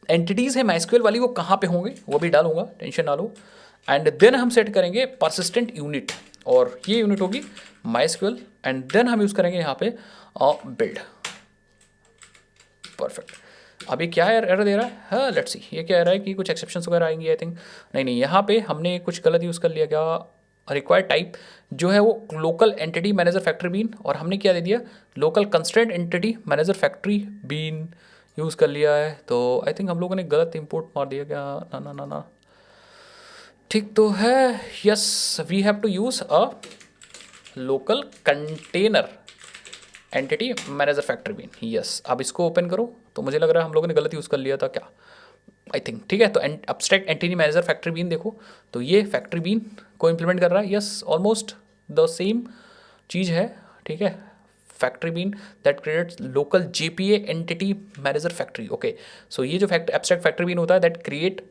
एंटिटीज़ है MySQL वाली वो कहाँ पे होंगे, वो भी डालूंगा, टेंशन ना लो। एंड देन हम सेट करेंगे परसिस्टेंट यूनिट, और ये यूनिट होगी MySQL। एंड देन हम यूज़ करेंगे यहाँ पे बिल्ड, परफेक्ट। अभी क्या एरर दे रहा है, हाँ लेट्स सी, ये क्या रहा है कि कुछ एक्सेप्शंस वगैरह आएंगी आई थिंक, नहीं, यहाँ पे हमने कुछ गलत यूज़ कर लिया। क्या, रिक्वायर्ड टाइप जो है वो local entity manager factory bean, और हमने क्या दे दिया, local constraint entity manager factory bean use कर लिया है। तो आई थिंक हम लोगों ने गलत इंपोर्ट मार दिया क्या, ना, ठीक तो है। Yes, we have to use a local container entity manager factory bean, yes. अब इसको ओपन करो, तो मुझे लग रहा है हम लोगों ने गलत यूज़ कर लिया था क्या, आई थिंक, ठीक है। तो abstract entity manager factory bean देखो, तो ये फैक्ट्री बीन को इम्प्लीमेंट कर रहा है, यस, ऑलमोस्ट द सेम चीज़ है, ठीक है। Factory bean that creates local JPA entity manager factory, okay. So ये जो एब्स्ट्रैक्ट फैक्ट्री बीन होता है that create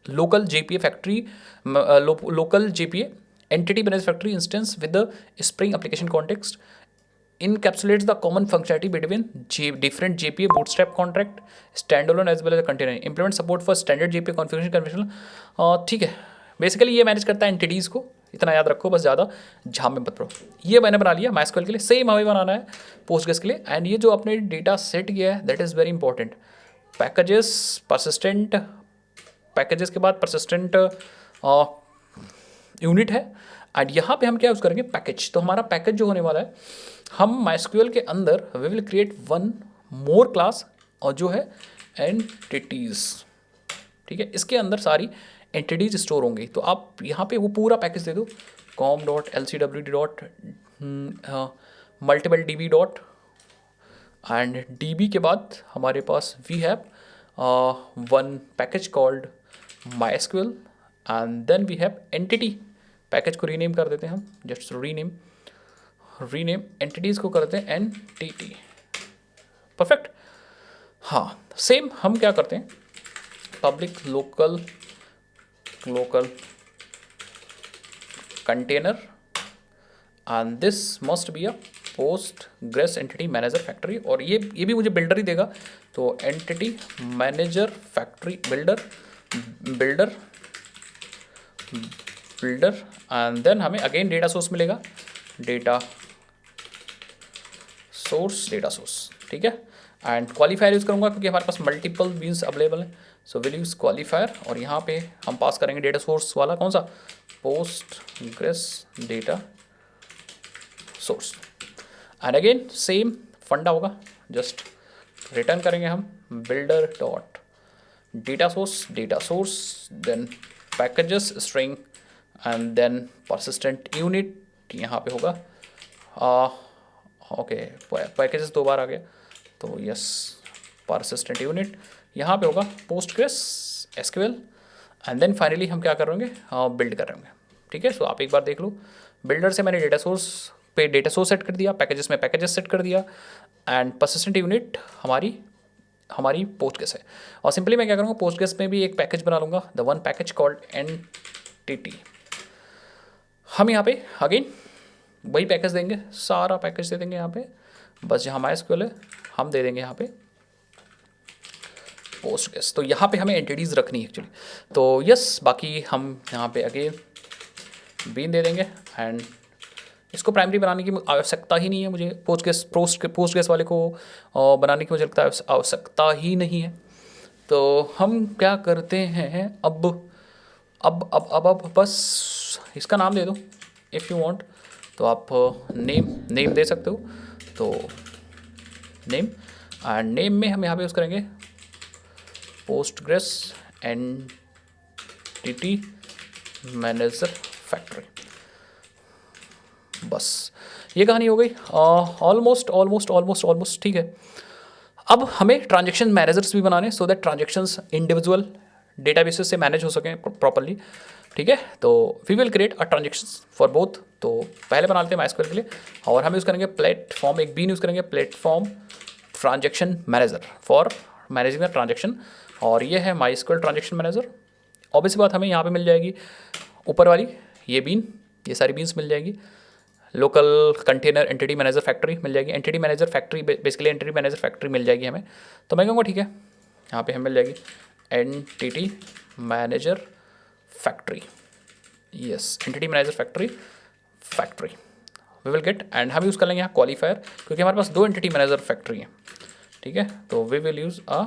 local JPA factory, local JPA entity managed factory instance with the Spring application context, encapsulates the common functionality between different JPA bootstrap contract, standalone as well as a container, implement support for standard JPA configuration conventional, ठीक है। Basically ये manage करता है entities को, इतना याद रखो बस, ज़्यादा झाम में मत पड़ो। ये मैंने बना लिया MySQL के लिए, सेम हमें बनाना है पोस्टग्रेस के लिए। एंड ये जो आपने डेटा सेट किया है that is very important, packages persistent, packages के बाद परसिस्टेंट यूनिट है। एंड यहाँ पे हम क्या यूज़ करेंगे, पैकेज। तो हमारा पैकेज जो होने वाला है, हम MySQL के अंदर we will create one more class, और जो है एंटिटीज़, ठीक है। इसके अंदर सारी एंटिटीज़ स्टोर होंगी। तो आप यहाँ पे वो पूरा पैकेज दे दो, com.lcwd. multiple db dot, and db के बाद हमारे पास we have one package called MySQL, and then we have entity. Package को रीनेम कर देते हैं हम, जस्ट रीनेम एंटिटीज़ को करते हैं एनटीटी, परफेक्ट। हाँ, सेम हम क्या करते हैं, public local container, and this must be a Postgres entity manager factory, और ये भी मुझे बिल्डर ही देगा। तो entity manager factory builder, and then हमें अगेन डेटा सोर्स मिलेगा, डेटा सोर्स, ठीक है। एंड क्वालिफायर यूज़ करूँगा क्योंकि हमारे पास मल्टीपल बीन्स अवेलेबल हैं, सो विल यूज़ क्वालिफायर। और यहाँ पे हम पास करेंगे डेटा सोर्स वाला कौन सा, Postgres data source. And again same funda होगा, जस्ट रिटर्न करेंगे हम builder dot data source, then packages string, and then persistent unit यहाँ पे होगा, ओके पैकेजेस दो बार आ गया, तो यस परसिस्टेंट यूनिट यहाँ पे होगा Postgres SQL, and then finally हम क्या कर रहे होंगे, बिल्ड कर रहे होंगे, ठीक है। सो आप एक बार देख लो, बिल्डर से मैंने डेटा सोर्स पे डेटा सोर्स सेट कर दिया, पैकेजेस में पैकेजेस सेट कर दिया, एंड परसिस्टेंट यूनिट हमारी पोस्टग्रेस है। और सिंपली मैं क्या करूँगा, पोस्टग्रेस में भी एक पैकेज बना लूँगा, the one package called entity. हम यहाँ पे अगेन वही पैकेज देंगे, सारा पैकेज दे देंगे यहाँ पे, बस जहाँ MySQL है हम दे देंगे यहाँ पे पोस्टग्रेस। तो यहाँ पे हमें एंटिटीज़ रखनी है एक्चुअली, तो यस, बाकी हम यहाँ पे अगेन बीन दे देंगे, एंड इसको प्राइमरी बनाने की आवश्यकता ही नहीं है मुझे, पोस्टग्रेस वाले को बनाने की मुझे लगता है आवश्यकता ही नहीं है। तो हम क्या करते हैं, अब बस इसका नाम दे दो इफ़ यू वांट, तो आप नेम दे सकते हो। तो नेम, एंड नेम में हम यहाँ पे यूज़ करेंगे पोस्टग्रेस एंटिटी मैनेजर फैक्ट्री। बस ये कहानी हो गई, ऑलमोस्ट ठीक है। अब हमें ट्रांजेक्शन मैनेजर्स भी बनाने, so that transactions individual databases से मैनेज हो सकें प्रॉपरली, ठीक है। तो we will create a transactions for both. तो पहले बना लेते हैं MySQL के लिए, और हम यूज़ करेंगे प्लेटफॉर्म, एक बीन यूज़ करेंगे platform transaction manager for managing the transaction, और ये है MySQL ट्रांजेक्शन मैनेजर। ऑब्वियस बात हमें यहाँ पे मिल जाएगी ऊपर वाली ये बीन, ये सारी बीन्स मिल जाएगी। Local container entity manager factory मिल जाएगी, entity manager factory basically entity manager factory मिल जाएगी हमें। तो मैं कहूँगा ठीक है, यहाँ पे हमें मिल जाएगी entity manager factory, yes entity manager factory we will get. And हम यूज़ कर लेंगे यहाँ क्वालिफायर, क्योंकि हमारे पास दो एंटिटी मैनेजर फैक्ट्री हैं, ठीक है। तो we will use a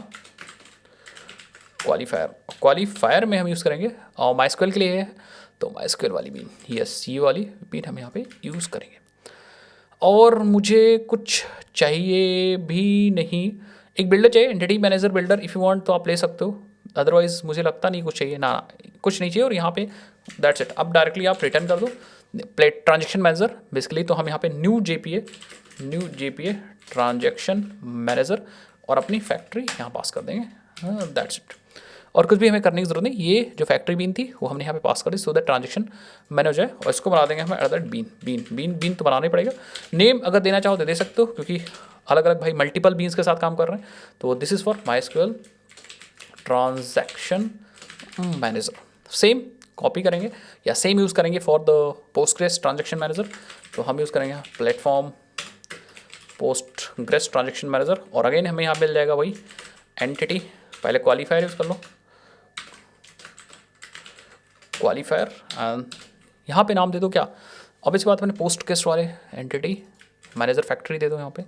qualifier में हम यूज़ करेंगे, और MySQL के लिए है तो MySQL वाली बीन, यस ये वाली बीन हम यहाँ पे यूज़ करेंगे। और मुझे कुछ चाहिए भी नहीं, एक बिल्डर चाहिए, entity manager builder, if you want तो आप ले सकते हो, अदरवाइज मुझे लगता नहीं कुछ चाहिए, ना कुछ नहीं चाहिए। और यहाँ पे दैट्स इट, अब डायरेक्टली आप रिटर्न कर दो ट्रांजेक्शन मैनेजर बेसिकली। तो हम यहाँ पे new JPA new JPA transaction manager और अपनी फैक्ट्री यहाँ पास कर देंगे, दैट्स इट। और कुछ भी हमें करने की जरूरत नहीं, ये जो फैक्ट्री बीन थी वो हमने यहाँ पे पास कर दी सो दैट ट्रांजेक्शन मैनेज हो जाए। और इसको बना देंगे हमें अदर बीन तो बनाना ही पड़ेगा। नेम अगर देना चाहो तो दे सकते हो, क्योंकि अलग अलग भाई मल्टीपल बीन्स के साथ काम कर रहे हैं। तो this is for MySQL transaction manager. Same copy करेंगे या सेम यूज़ करेंगे for the Postgres transaction manager. तो हम यूज़ करेंगे प्लेटफॉर्म पोस्टग्रेस ट्रांजैक्शन मैनेजर। और अगेन हमें यहाँ मिल जाएगा वही एंटिटी, पहले क्वालिफायर यूज़ कर लो, क्वालिफायर एंड यहाँ पे नाम दे दो क्या, अब इस बात मैंने पोस्टग्रेस वाले एंटिटी मैनेजर फैक्ट्री दे दो, यहाँ पे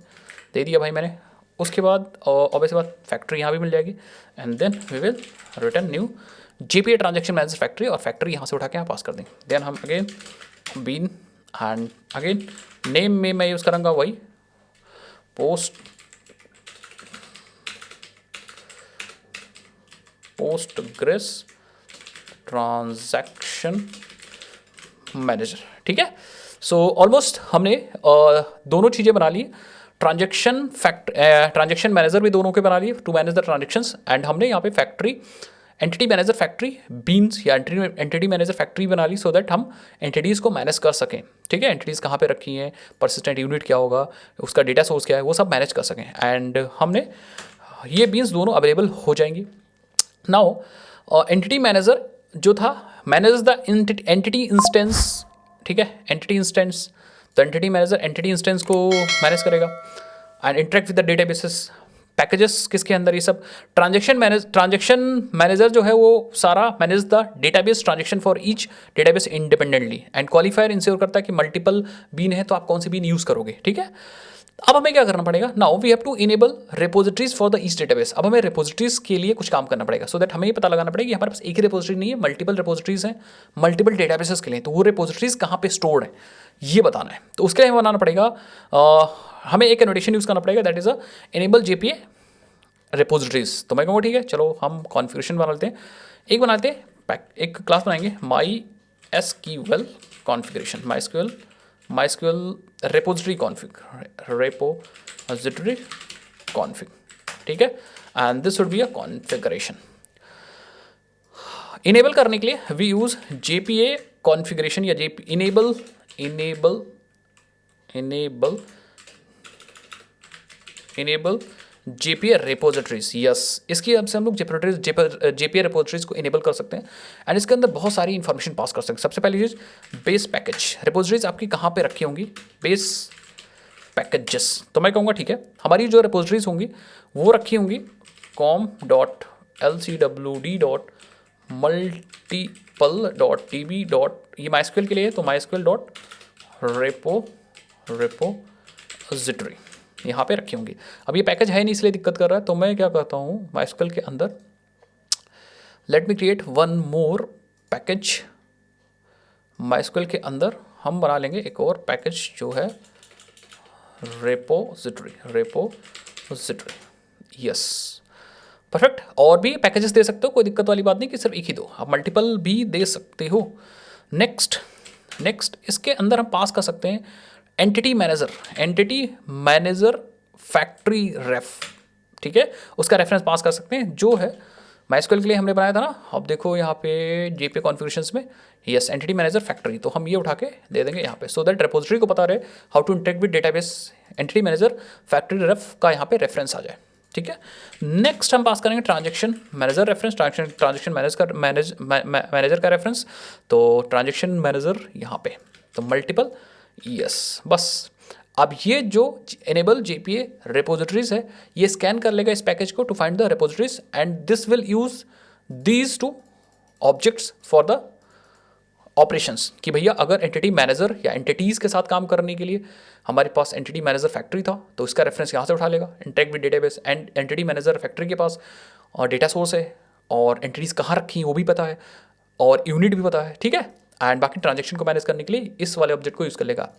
दे दिया भाई मैंने। उसके बाद अब इस बात फैक्ट्री यहाँ भी मिल जाएगी and then we will return new JPA transaction manager factory, और फैक्ट्री यहाँ से उठा के यहाँ पास कर देंगे। देन हम again bean and again name में मैं यूज़ करूँगा वही पोस्टग्रेस ट्रांजैक्शन मैनेजर। ठीक है, सो ऑलमोस्ट हमने दोनों चीज़ें बना ली, ट्रांजैक्शन मैनेजर भी दोनों के बना लिए to manage the transactions, and हमने यहाँ पे factory entity manager factory beans या एंटिटी मैनेजर फैक्ट्री बना ली सो दैट हम एंटिटीज़ को मैनेज कर सकें। ठीक है, एंटिटीज़ कहाँ पे रखी हैं, परसिस्टेंट यूनिट क्या होगा, उसका डेटा सोर्स क्या है, वो सब मैनेज कर सकें। एंड हमने ये बीन्स दोनों अवेलेबल हो जाएंगी। नाउ एंटिटी मैनेजर जो था मैनेज द एंटिटी इंस्टेंस। ठीक है, एंटिटी इंस्टेंस, तो एंटिटी मैनेजर एंटिटी इंस्टेंस को मैनेज करेगा and interact with the databases packages किसके अंदर, ये सब ट्रांजैक्शन मैनेजर जो है वो सारा manage the database transaction for each database independently. And qualifier ensure करता है कि मल्टीपल बीन है तो आप कौन सी बीन यूज़ करोगे। ठीक है, अब हमें क्या करना पड़ेगा, now we have to enable repositories for the each database. अब हमें रिपोजिटरीज के लिए कुछ काम करना पड़ेगा सो दैट हमें ये पता लगाना पड़ेगा कि हमारे पास एक ही रिपोजिटरी नहीं है, मल्टीपल रिपोजिटरीज हैं मल्टीपल डेटाबेसेस के लिए, तो वो रिपोजिटरीज कहाँ पे स्टोर्ड है ये बताना है। तो उसके लिए हमें बनाना पड़ेगा, हमें एक एनोटेशन यूज़ करना पड़ेगा that is a enable JPA repositories. तो मैं कहूँगा ठीक है, चलो हम कॉन्फ़िगरेशन बना लेते हैं, एक बनाते हैं, एक क्लास बनाएंगे MySQL configuration, MySQL repository config। ठीक है, and this would be a configuration. Enable करने के लिए वी यूज़ JPA कॉन्फ़िगरेशन या इनेबल JPA रिपोजिटरीज। यस, इसकी अब से हम लोग JPA रिपोजिटरीज को इनेबल कर सकते हैं एंड इसके अंदर बहुत सारी इंफॉर्मेशन पास कर सकते हैं। सबसे पहली चीज़ बेस पैकेज, रिपोजिटरीज आपकी कहाँ पे रखी होंगी, बेस पैकेजेस। तो मैं कहूँगा ठीक है, हमारी जो रिपोजिटरीज होंगी वो रखी होंगी com.lcwd.multiple.tb. ये MySQL के लिए है तो MySQL.repository यहाँ पे रखी होंगी। अब ये पैकेज है नहीं इसलिए दिक्कत कर रहा है, तो मैं क्या करता हूँ MySQL के अंदर लेट मी क्रिएट वन मोर पैकेज। MySQL के अंदर हम बना लेंगे एक और पैकेज जो है repository। Yes, perfect. और भी पैकेजेस दे सकते हो, कोई दिक्कत वाली बात नहीं कि सिर्फ एक ही दो, आप मल्टीपल भी दे सकते हो। नेक्स्ट इसके अंदर हम पास कर सकते हैं एंटिटी मैनेजर फैक्ट्री रेफ। ठीक है, उसका रेफरेंस पास कर सकते हैं जो है MySQL के लिए हमने बनाया था ना। अब देखो यहाँ पे JPA कॉन्फ़िगरेशंस में यस एंटिटी मैनेजर फैक्ट्री, तो हम ये उठा के दे देंगे यहाँ पे सो दैट रिपोजिटरी को पता रहे how to interact with database, entity manager factory ref का यहाँ पे रेफरेंस आ जाए। ठीक है, नेक्स्ट हम पास करेंगे transaction manager reference, transaction manager का रेफरेंस, तो ट्रांजैक्शन मैनेजर यहाँ पे तो मल्टीपल। यस, बस अब ये जो इनेबल JPA रिपोजिटरीज है ये स्कैन कर लेगा इस पैकेज को to find the repositories and this will use these two objects for the operations. कि भैया अगर एंटिटी मैनेजर या एंटिटीज़ के साथ काम करने के लिए हमारे पास एंटिटी मैनेजर फैक्ट्री था तो इसका रेफरेंस यहाँ से उठा लेगा, interact with database and entity manager factory के पास और डेटा सोर्स है और एंटिटीज़ कहाँ रखी हैं वो भी पता है और यूनिट भी पता है। ठीक है, एंड बाकी ट्रांजेक्शन को मैनेज करने के लिए इस वाले ऑब्जेक्ट को यूज़ कर लेगा।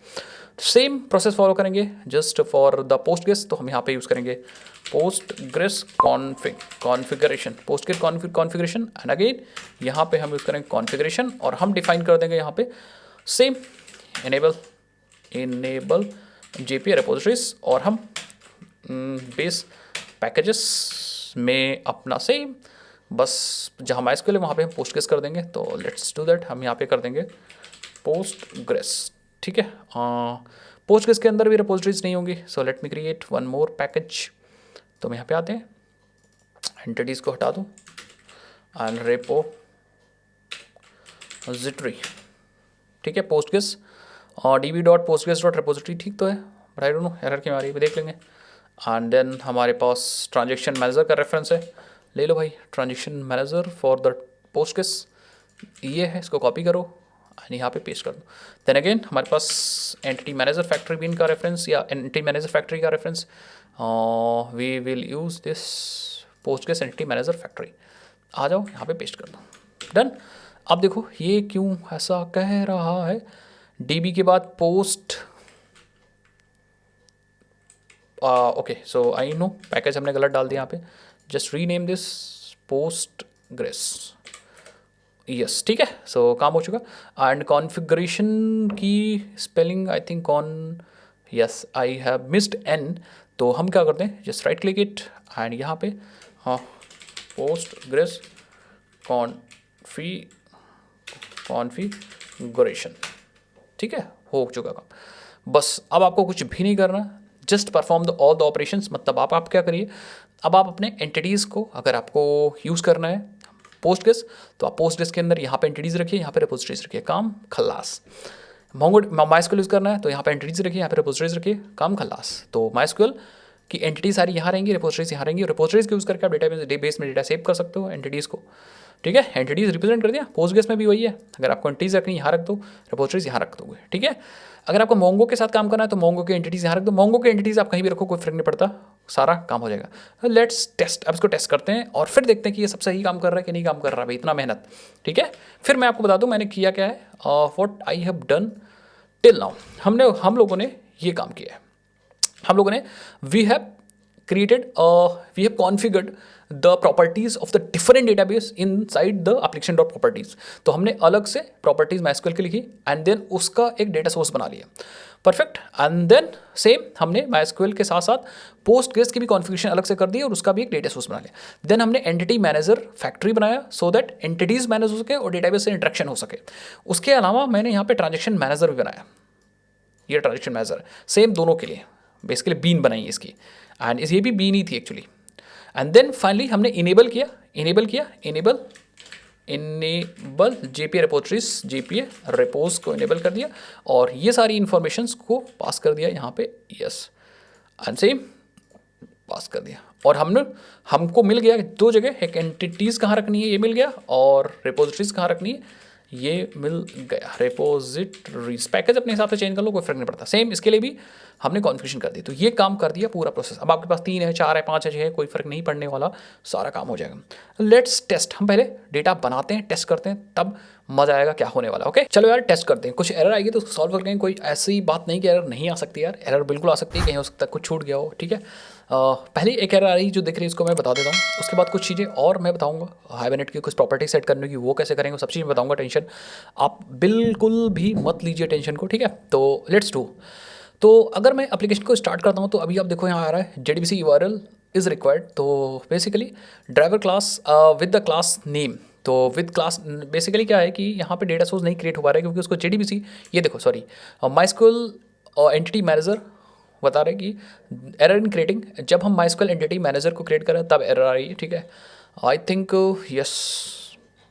सेम प्रोसेस फॉलो करेंगे जस्ट फॉर द पोस्टग्रेस, तो हम यहाँ पे यूज़ करेंगे पोस्टग्रेस कॉन्फ़िगरेशन एंड अगेन यहाँ पे हम यूज़ करेंगे कॉन्फ़िगरेशन और हम डिफाइन कर देंगे यहाँ पे सेम इनेबल JPA रिपोजिटरीज और हम बेस पैकेजेस में अपना सेम बस जहाँ MySQL है वहाँ पे हम पोस्टग्रेस कर देंगे। तो लेट्स डू दैट, हम यहाँ पे कर देंगे पोस्टग्रेस, ठीक है। पोस्टग्रेस के अंदर भी रिपोजिटरीज नहीं होंगी, सो लेट मी क्रिएट वन मोर पैकेज। तो हम यहाँ पे आते हैं, एंटिटीज़ को हटा दूँ एंड रिपोजिटरी, ठीक है, पोस्टग्रेस और db.postgres.repository ठीक तो है, but I don't know error क्यों आ रही है, देख लेंगे। एंड देन हमारे पास ट्रांजेक्शन मैनेजर का रेफरेंस है, ले लो भाई transaction manager for the Postgres, ये है, इसको कॉपी करो एंड यहाँ पे पेस्ट कर दो। देन अगेन हमारे पास एंटिटी मैनेजर फैक्ट्री बीन का रेफरेंस या एंटिटी मैनेजर फैक्ट्री का reference, we will use this Postgres entity manager factory. आ जाओ यहाँ पे पेस्ट कर दो, डन। अब देखो ये क्यों ऐसा कह रहा है, DB के बाद post, okay so I know package हमने गलत डाल दिया यहाँ पे, just rename this Postgres, yes ठीक है। सो काम हो चुका। एंड कॉन्फ़िगरेशन की spelling I think yes I have missed N, तो हम क्या करते हैं, just right click it and यहाँ पे पोस्टग्रेस कॉन्फ़िगरेशन, ठीक है, हो चुका काम। बस अब आपको कुछ भी नहीं करना, just perform the all the operations. मतलब आप क्या करिए, अब आप अपने एंटिटीज़ को अगर आपको यूज़ करना है पोस्टग्रेस, तो आप पोस्टग्रेस के अंदर यहाँ पे एंटिटीज़ रखिए, यहाँ पे रिपोजिटरीज रखिए, काम खल्लास। MySQL यूज़ करना है तो यहाँ पे एंटिटीज़ रखिए, यहाँ पे रिपोजिटरीज रखिए, काम खल्लास। तो MySQL की एंटिटी सारी यहाँ रहेंगी, रिपोजिटरीज यहाँ रहेंगी, रिपोजिटरीज को यूज़ करके आप डेटाबेस में डेटा सेव कर सकते हो एंटिटीज़ को, ठीक है। एंटिटीज़ रिप्रेजेंट कर दिया, पोस्टग्रेस में भी वही है, अगर आपको एंटिटीज़ रखनी यहाँ रख दो, रिपोजिटरीज यहाँ रख दोगे, ठीक है। अगर आपको मोंगो के साथ काम करना है तो मोंगो के एंटिटीज़ यहाँ रख दो, मोंगो के एंटिटीज़ आप कहीं भी रखो, कोई फर्क नहीं पड़ता, सारा काम हो जाएगा। लेट्स टेस्ट, अब इसको टेस्ट करते हैं और फिर देखते हैं कि ये सब सही काम कर रहा है कि नहीं काम कर रहा है भाई, इतना मेहनत, ठीक है। फिर मैं आपको बता दूं मैंने किया क्या है, what I have done till now. हम लोगों ने ये काम किया है, हम लोगों ने we have configured the properties of the different database inside the application dot properties. तो हमने अलग से प्रॉपर्टीज MySQL की लिखी एंड देन उसका एक डेटा सोर्स बना लिया, परफेक्ट। एंड देन सेम हमने MySQL के साथ साथ पोस्टग्रेस की भी कॉन्फ़िगरेशन अलग से कर दी और उसका भी एक डेटा सोर्स बना लिया। देन हमने एंटिटी मैनेजर फैक्ट्री बनाया सो दैट एंटिटीज़ मैनेज हो सके और डेटाबेस से इंटरेक्शन हो सके। उसके अलावा मैंने यहाँ पे ट्रांजेक्शन मैनेजर भी बनाया, ये ट्रांजेक्शन मैनेजर सेम दोनों के लिए बेसिकली बीन बनाई है इसकी, एंड ये भी बीन ही थी एक्चुअली। एंड देन फाइनली हमने enable JPA repositories, JPA repose को इनेबल कर दिया और ये सारी इंफॉर्मेशंस को पास कर दिया यहाँ पे, यस एंड सेम पास कर दिया। और हमको मिल गया दो जगह, एक एंटिटीज़ कहाँ रखनी है ये मिल गया और रिपोजिटरीज कहाँ रखनी है ये मिल गया। रिपोजिटरीज पैकेज अपने हिसाब से चेंज कर लो, कोई फर्क नहीं पड़ता, सेम इसके लिए भी हमने कॉन्फ़िगरेशन कर दी। तो ये काम कर दिया पूरा प्रोसेस। अब आपके पास 3 है, 4 है, 5 है, 6 है, कोई फर्क नहीं पड़ने वाला, सारा काम हो जाएगा। लेट्स टेस्ट, हम पहले डेटा बनाते हैं, टेस्ट करते हैं, तब मजा आएगा क्या होने वाला। ओके चलो यार टेस्ट करते हैं, कुछ एरर आएगी तो सॉल्व कर लेंगे। कोई ऐसी बात नहीं कि एरर नहीं आ सकती यार, एरर बिल्कुल आ सकती है, कहीं हो सकता है कुछ छूट गया हो, ठीक है। पहले एक एरर आ रही जो दिख रही है उसको मैं बता देता हूँ, उसके बाद कुछ चीज़ें और मैं बताऊँगा, हाइबरनेट की कुछ प्रॉपर्टी सेट करने की वो कैसे करेंगे, सब चीज़ मैं बताऊँगा। टेंशन आप बिल्कुल भी मत लीजिए टेंशन को, ठीक है। तो लेट्स डू। तो अगर मैं एप्लीकेशन को स्टार्ट करता हूँ तो अभी आप देखो यहाँ आ रहा है JDBC URL इज़ रिक्वायर्ड। तो basically driver class with the class name, तो विद क्लास बेसिकली क्या है कि यहाँ पे डेटा सोर्स नहीं क्रिएट हो पा रहा है क्योंकि उसको JDBC, ये देखो सॉरी MySQL एंटिटी मैनेजर बता रहे कि एरर इन क्रिएटिंग। जब हम MySQL एंटिटी मैनेजर को क्रिएट करें तब एरर आ रही है, ठीक है। आई थिंक यस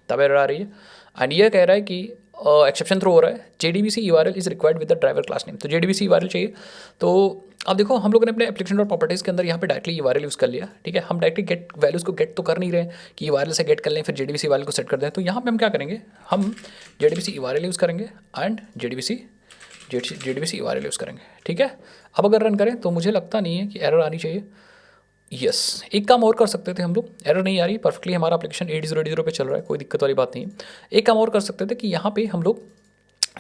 तब एरर आ रही है एंड ये कह रहा है कि एक्सेप्शन थ्रो हो रहा है, JDBC URL is required with the driver class name. तो JDBC URL चाहिए। तो अब देखो हम लोगों ने अपने एप्लीकेशन डॉट प्रॉपर्टीज़ के अंदर यहाँ पे डायरेक्टली URL यूज़ कर लिया, ठीक है। हम डायरेक्टली गेट वैल्यूज़ को गेट तो कर नहीं रहे कि URL से गेट कर लें फिर JDBC URL को सेट कर दें। तो यहाँ पे हम क्या करेंगे, हम JDBC URL यूज़ करेंगे एंड JDBC URL यूज़ करेंगे, ठीक है। अब अगर रन करें तो मुझे लगता नहीं है कि एरर आनी चाहिए। यस एक काम और कर सकते थे हम लोग, एरर नहीं आ रही, परफेक्टली हमारा एप्लीकेशन 8080 पे चल रहा है, कोई दिक्कत वाली बात नहीं है। एक काम और कर सकते थे कि यहाँ पे हम लोग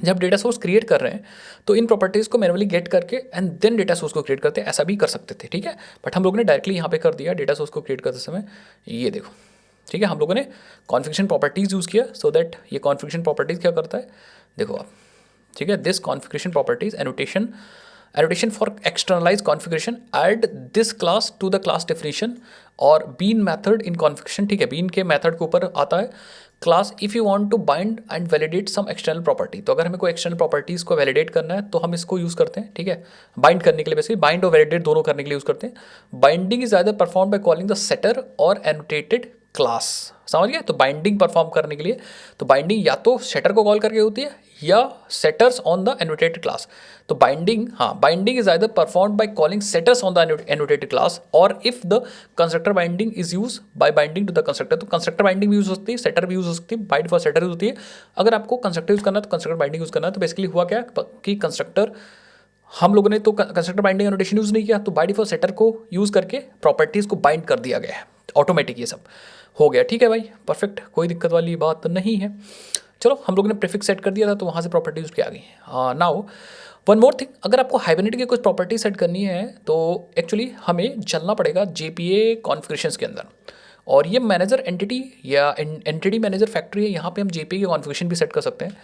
जब डेटा सोर्स क्रिएट कर रहे हैं तो इन प्रॉपर्टीज़ को मैनुअली गेट करके एंड देन डेटा सोर्स को क्रिएट करते हैं, ऐसा भी कर सकते थे, ठीक है। बट हम लोगों ने डायरेक्टली यहाँ पे कर दिया डेटा सोर्स को क्रिएट करते समय, ये देखो, ठीक है। हम लोगों ने कॉन्फ़िगरेशन प्रॉपर्टीज़ यूज़ किया सो दैट ये कॉन्फ़िगरेशन प्रॉपर्टीज़ क्या करता है देखो आप, ठीक है। This configuration properties annotation annotation for externalize configuration, add this class to the class definition और बीन मेथड इन कॉन्फ़िगरेशन, ठीक है, बीन के मेथड के ऊपर आता है class if you want to bind and validate some external property. तो अगर हमें कोई एक्सटर्नल प्रॉपर्टीज़ को वैलिडेट करना है तो हम इसको यूज़ करते हैं, ठीक है, बाइंड करने के लिए, बेसिकली बाइंड और वैलिडेट दोनों करने के लिए यूज़ करते हैं। Binding is either perform by calling the setter और एनोटेटेड क्लास, समझ गए। तो बाइंडिंग परफॉर्म करने के लिए, तो बाइंडिंग या तो सेटर को कॉल करके होती है या setters on the annotated class. तो बाइंडिंग, हाँ, binding is either perform by calling setters on the annotated class और if the constructor binding is use by binding to the constructor. तो कंस्ट्रक्टर बाइंडिंग भी use होती है, shutter भी use हो सकती है, बाय डिफॉल्ट सेटर यूज होती है। अगर आपको कंस्ट्रक्टर यूज करना है तो कंस्ट्रक्टर बाइंडिंग यूज करना है। तो बेसिकली हुआ क्या कि कंस्ट्रक्टर, हम लोगों ने तो कंस्ट्रक्टर बाइंडिंग एनोटेशन यूज नहीं किया, तो बाय डिफॉल्ट सेटर को यूज करके प्रॉपर्टीज को बाइंड कर दिया गया है ऑटोमेटिक। ये सब हो गया, ठीक है भाई, परफेक्ट, कोई दिक्कत वाली बात नहीं है। चलो, हम लोगों ने प्रीफिक्स सेट कर दिया था तो वहाँ से प्रॉपर्टीज भी आ गई। नाउ वन मोर थिंग, अगर आपको हाइबरनेट की कुछ प्रॉपर्टी सेट करनी है तो एक्चुअली हमें चलना पड़ेगा JPA कॉन्फ़िगरेशंस के अंदर, और ये मैनेजर एंटिटी या एंटिटी मैनेजर फैक्ट्री है, यहाँ पे हम JPA की कॉन्फ़िगरेशन भी सेट कर सकते हैं।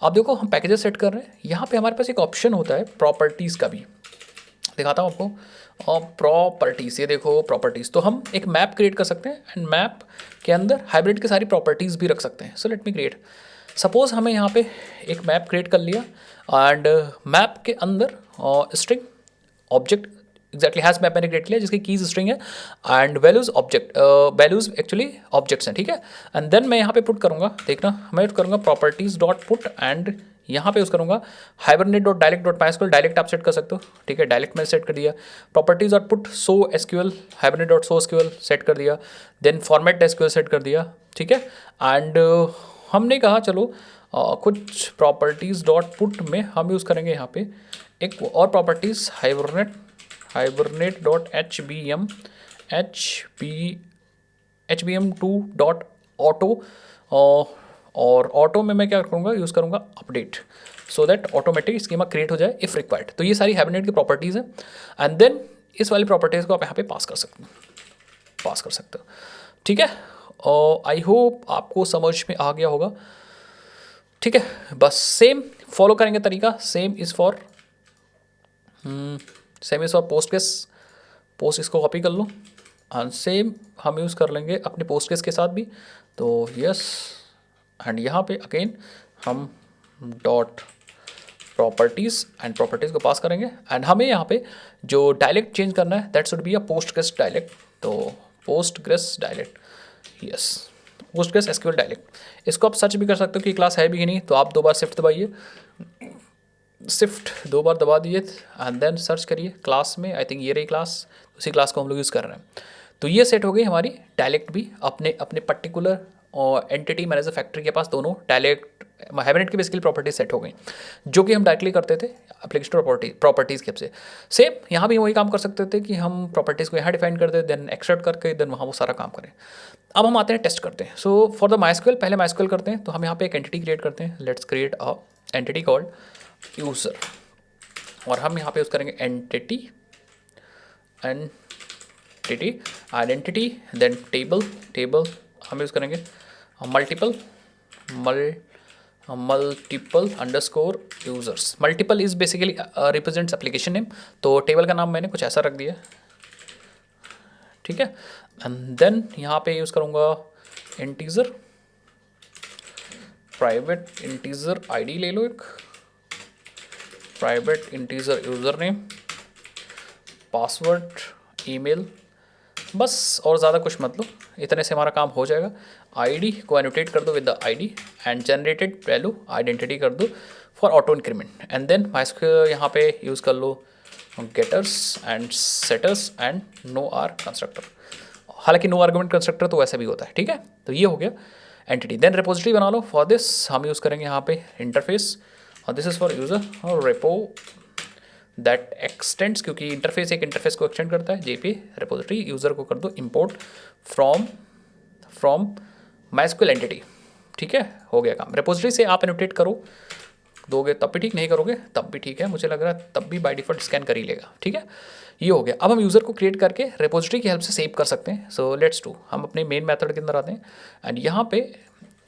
आप देखो, हम पैकेजेस सेट कर रहे हैं, यहाँ पे हमारे पास एक ऑप्शन होता है प्रॉपर्टीज़ का भी, दिखाता हूँ आपको। और प्रॉपर्टीज़, ये देखो प्रॉपर्टीज़, तो हम एक मैप क्रिएट कर सकते हैं एंड मैप के अंदर हाइब्रिड की सारी प्रॉपर्टीज़ भी रख सकते हैं। सो लेट मी क्रिएट, सपोज हमें यहाँ पे एक मैप क्रिएट कर लिया एंड मैप के अंदर string object exactly has map मैंने क्रिएट किया जिसकी कीज स्ट्रिंग है and values object, values actually objects हैं, ठीक है। एंड देन मैं यहाँ पे पुट करूँगा, देखना मैं करूँगा प्रॉपर्टीज डॉट पुट एंड यहाँ पे यूज़ करूँगा hibernate dot dialect dot MySQL, dialect आप सेट कर सकते हो, ठीक है, डायलेक्ट में सेट कर दिया। Properties dot put show SQL, hibernate dot show SQL set कर दिया, देन फॉर्मेट एसक्यूएल सेट कर दिया, ठीक है। एंड हमने कहा चलो कुछ प्रॉपर्टीज डॉट पुट में हम यूज़ करेंगे यहाँ पे एक और properties hibernate dot HBM2 dot auto, और ऑटो में मैं क्या करूँगा, यूज़ करूँगा update, so that automatic schema create हो जाए इफ़ रिक्वायर्ड। तो ये सारी हाइबरनेट की प्रॉपर्टीज़ हैं एंड देन इस वाली प्रॉपर्टीज़ को आप यहाँ पे पास कर सकते हो, ठीक है। आई होप आपको समझ में आ गया होगा, ठीक है। बस सेम फॉलो करेंगे तरीका, same is for Postgres, post इसको कॉपी कर लो एंड सेम हम यूज़ कर लेंगे अपने पोस्टग्रेस के साथ भी। तो यस, एंड यहाँ पे अगेन हम डॉट प्रॉपर्टीज़ एंड प्रॉपर्टीज़ को पास करेंगे एंड हमें यहाँ पे जो डायलेक्ट चेंज करना है that should be a Postgres dialect. तो Postgres dialect, yes, Postgres SQL dialect. इसको आप सर्च भी कर सकते हो कि क्लास है भी कि नहीं, तो आप 2 बार शिफ्ट दबाइए, शिफ्ट 2 बार दबा दिए एंड देन सर्च करिए क्लास में, आई थिंक ये रही क्लास, उसी क्लास को हम लोग यूज़ कर रहे हैं। तो ये सेट हो गई हमारी डायलेक्ट भी अपने अपने पर्टिकुलर और एंटिटी मैनेजर फैक्ट्री के पास दोनों डायलेक्ट हाइबरनेट की बेसिकली प्रॉपर्टीज सेट हो गई जो कि हम डायरेक्टली करते थे एप्लीकेशन प्रॉपर्टीज़ के से। सेम यहाँ भी वही काम कर सकते थे कि हम प्रॉपर्टीज़ को यहाँ डिफाइन कर दें, देन एक्सट्रैक्ट करके देन वहाँ वो सारा काम करें। अब हम आते हैं टेस्ट करते हैं। सो फॉर द माइस्क्यूएल पहले माइस्क्यूएल करते हैं, तो हम यहाँ पे एक एंटिटी क्रिएट करते हैं, let's create a entity called user, और हम यहाँ पे यूज़ करेंगे एंटिटी आइडेंटिटी, देन टेबल हम यूज़ करेंगे multiple underscore users. Multiple is basically represents application name, तो टेबल का नाम मैंने कुछ ऐसा रख दिया, ठीक है। एंड देन यहाँ पे यूज़ करूँगा इंटीजर, प्राइवेट इंटीजर आईडी ले लो, एक private integer user name, password, email, बस और ज़्यादा कुछ मत लो, इतने से हमारा काम हो जाएगा। आईडी को एनोटेट कर दो with the ID and generated value identity कर दो for auto increment and then MySQL यहाँ पे यूज़ कर लो getters and setters and no are constructor. हालांकि नो आर्गुमेंट कंस्ट्रक्टर तो वैसे भी होता है, ठीक है। तो ये हो गया एंटिटी। देन रिपोजिटरी बना लो, फॉर दिस हम यूज़ करेंगे यहाँ पे इंटरफेस, और दिस इज़ फॉर यूज़र, और रेपो दैट एक्सटेंड्स, क्योंकि इंटरफेस एक इंटरफेस को एक्सटेंड करता है, JPA रिपोजिटरी यूज़र को कर दो इंपोर्ट फ्रॉम माइस्क्यूएल एंटिटी, ठीक है। हो गया काम। रिपोजिटरी से आप एनोटेट करो दोगे तब भी ठीक, नहीं करोगे तब भी ठीक है, मुझे लग रहा है तब भी बाय डिफॉल्ट स्कैन कर ही लेगा, ठीक है। ये हो गया। अब हम यूज़र को क्रिएट करके रिपोजिटरी की हेल्प से सेव कर सकते हैं। सो लेट्स डू, हम अपने मेन मेथड के अंदर आते हैं एंड यहाँ पे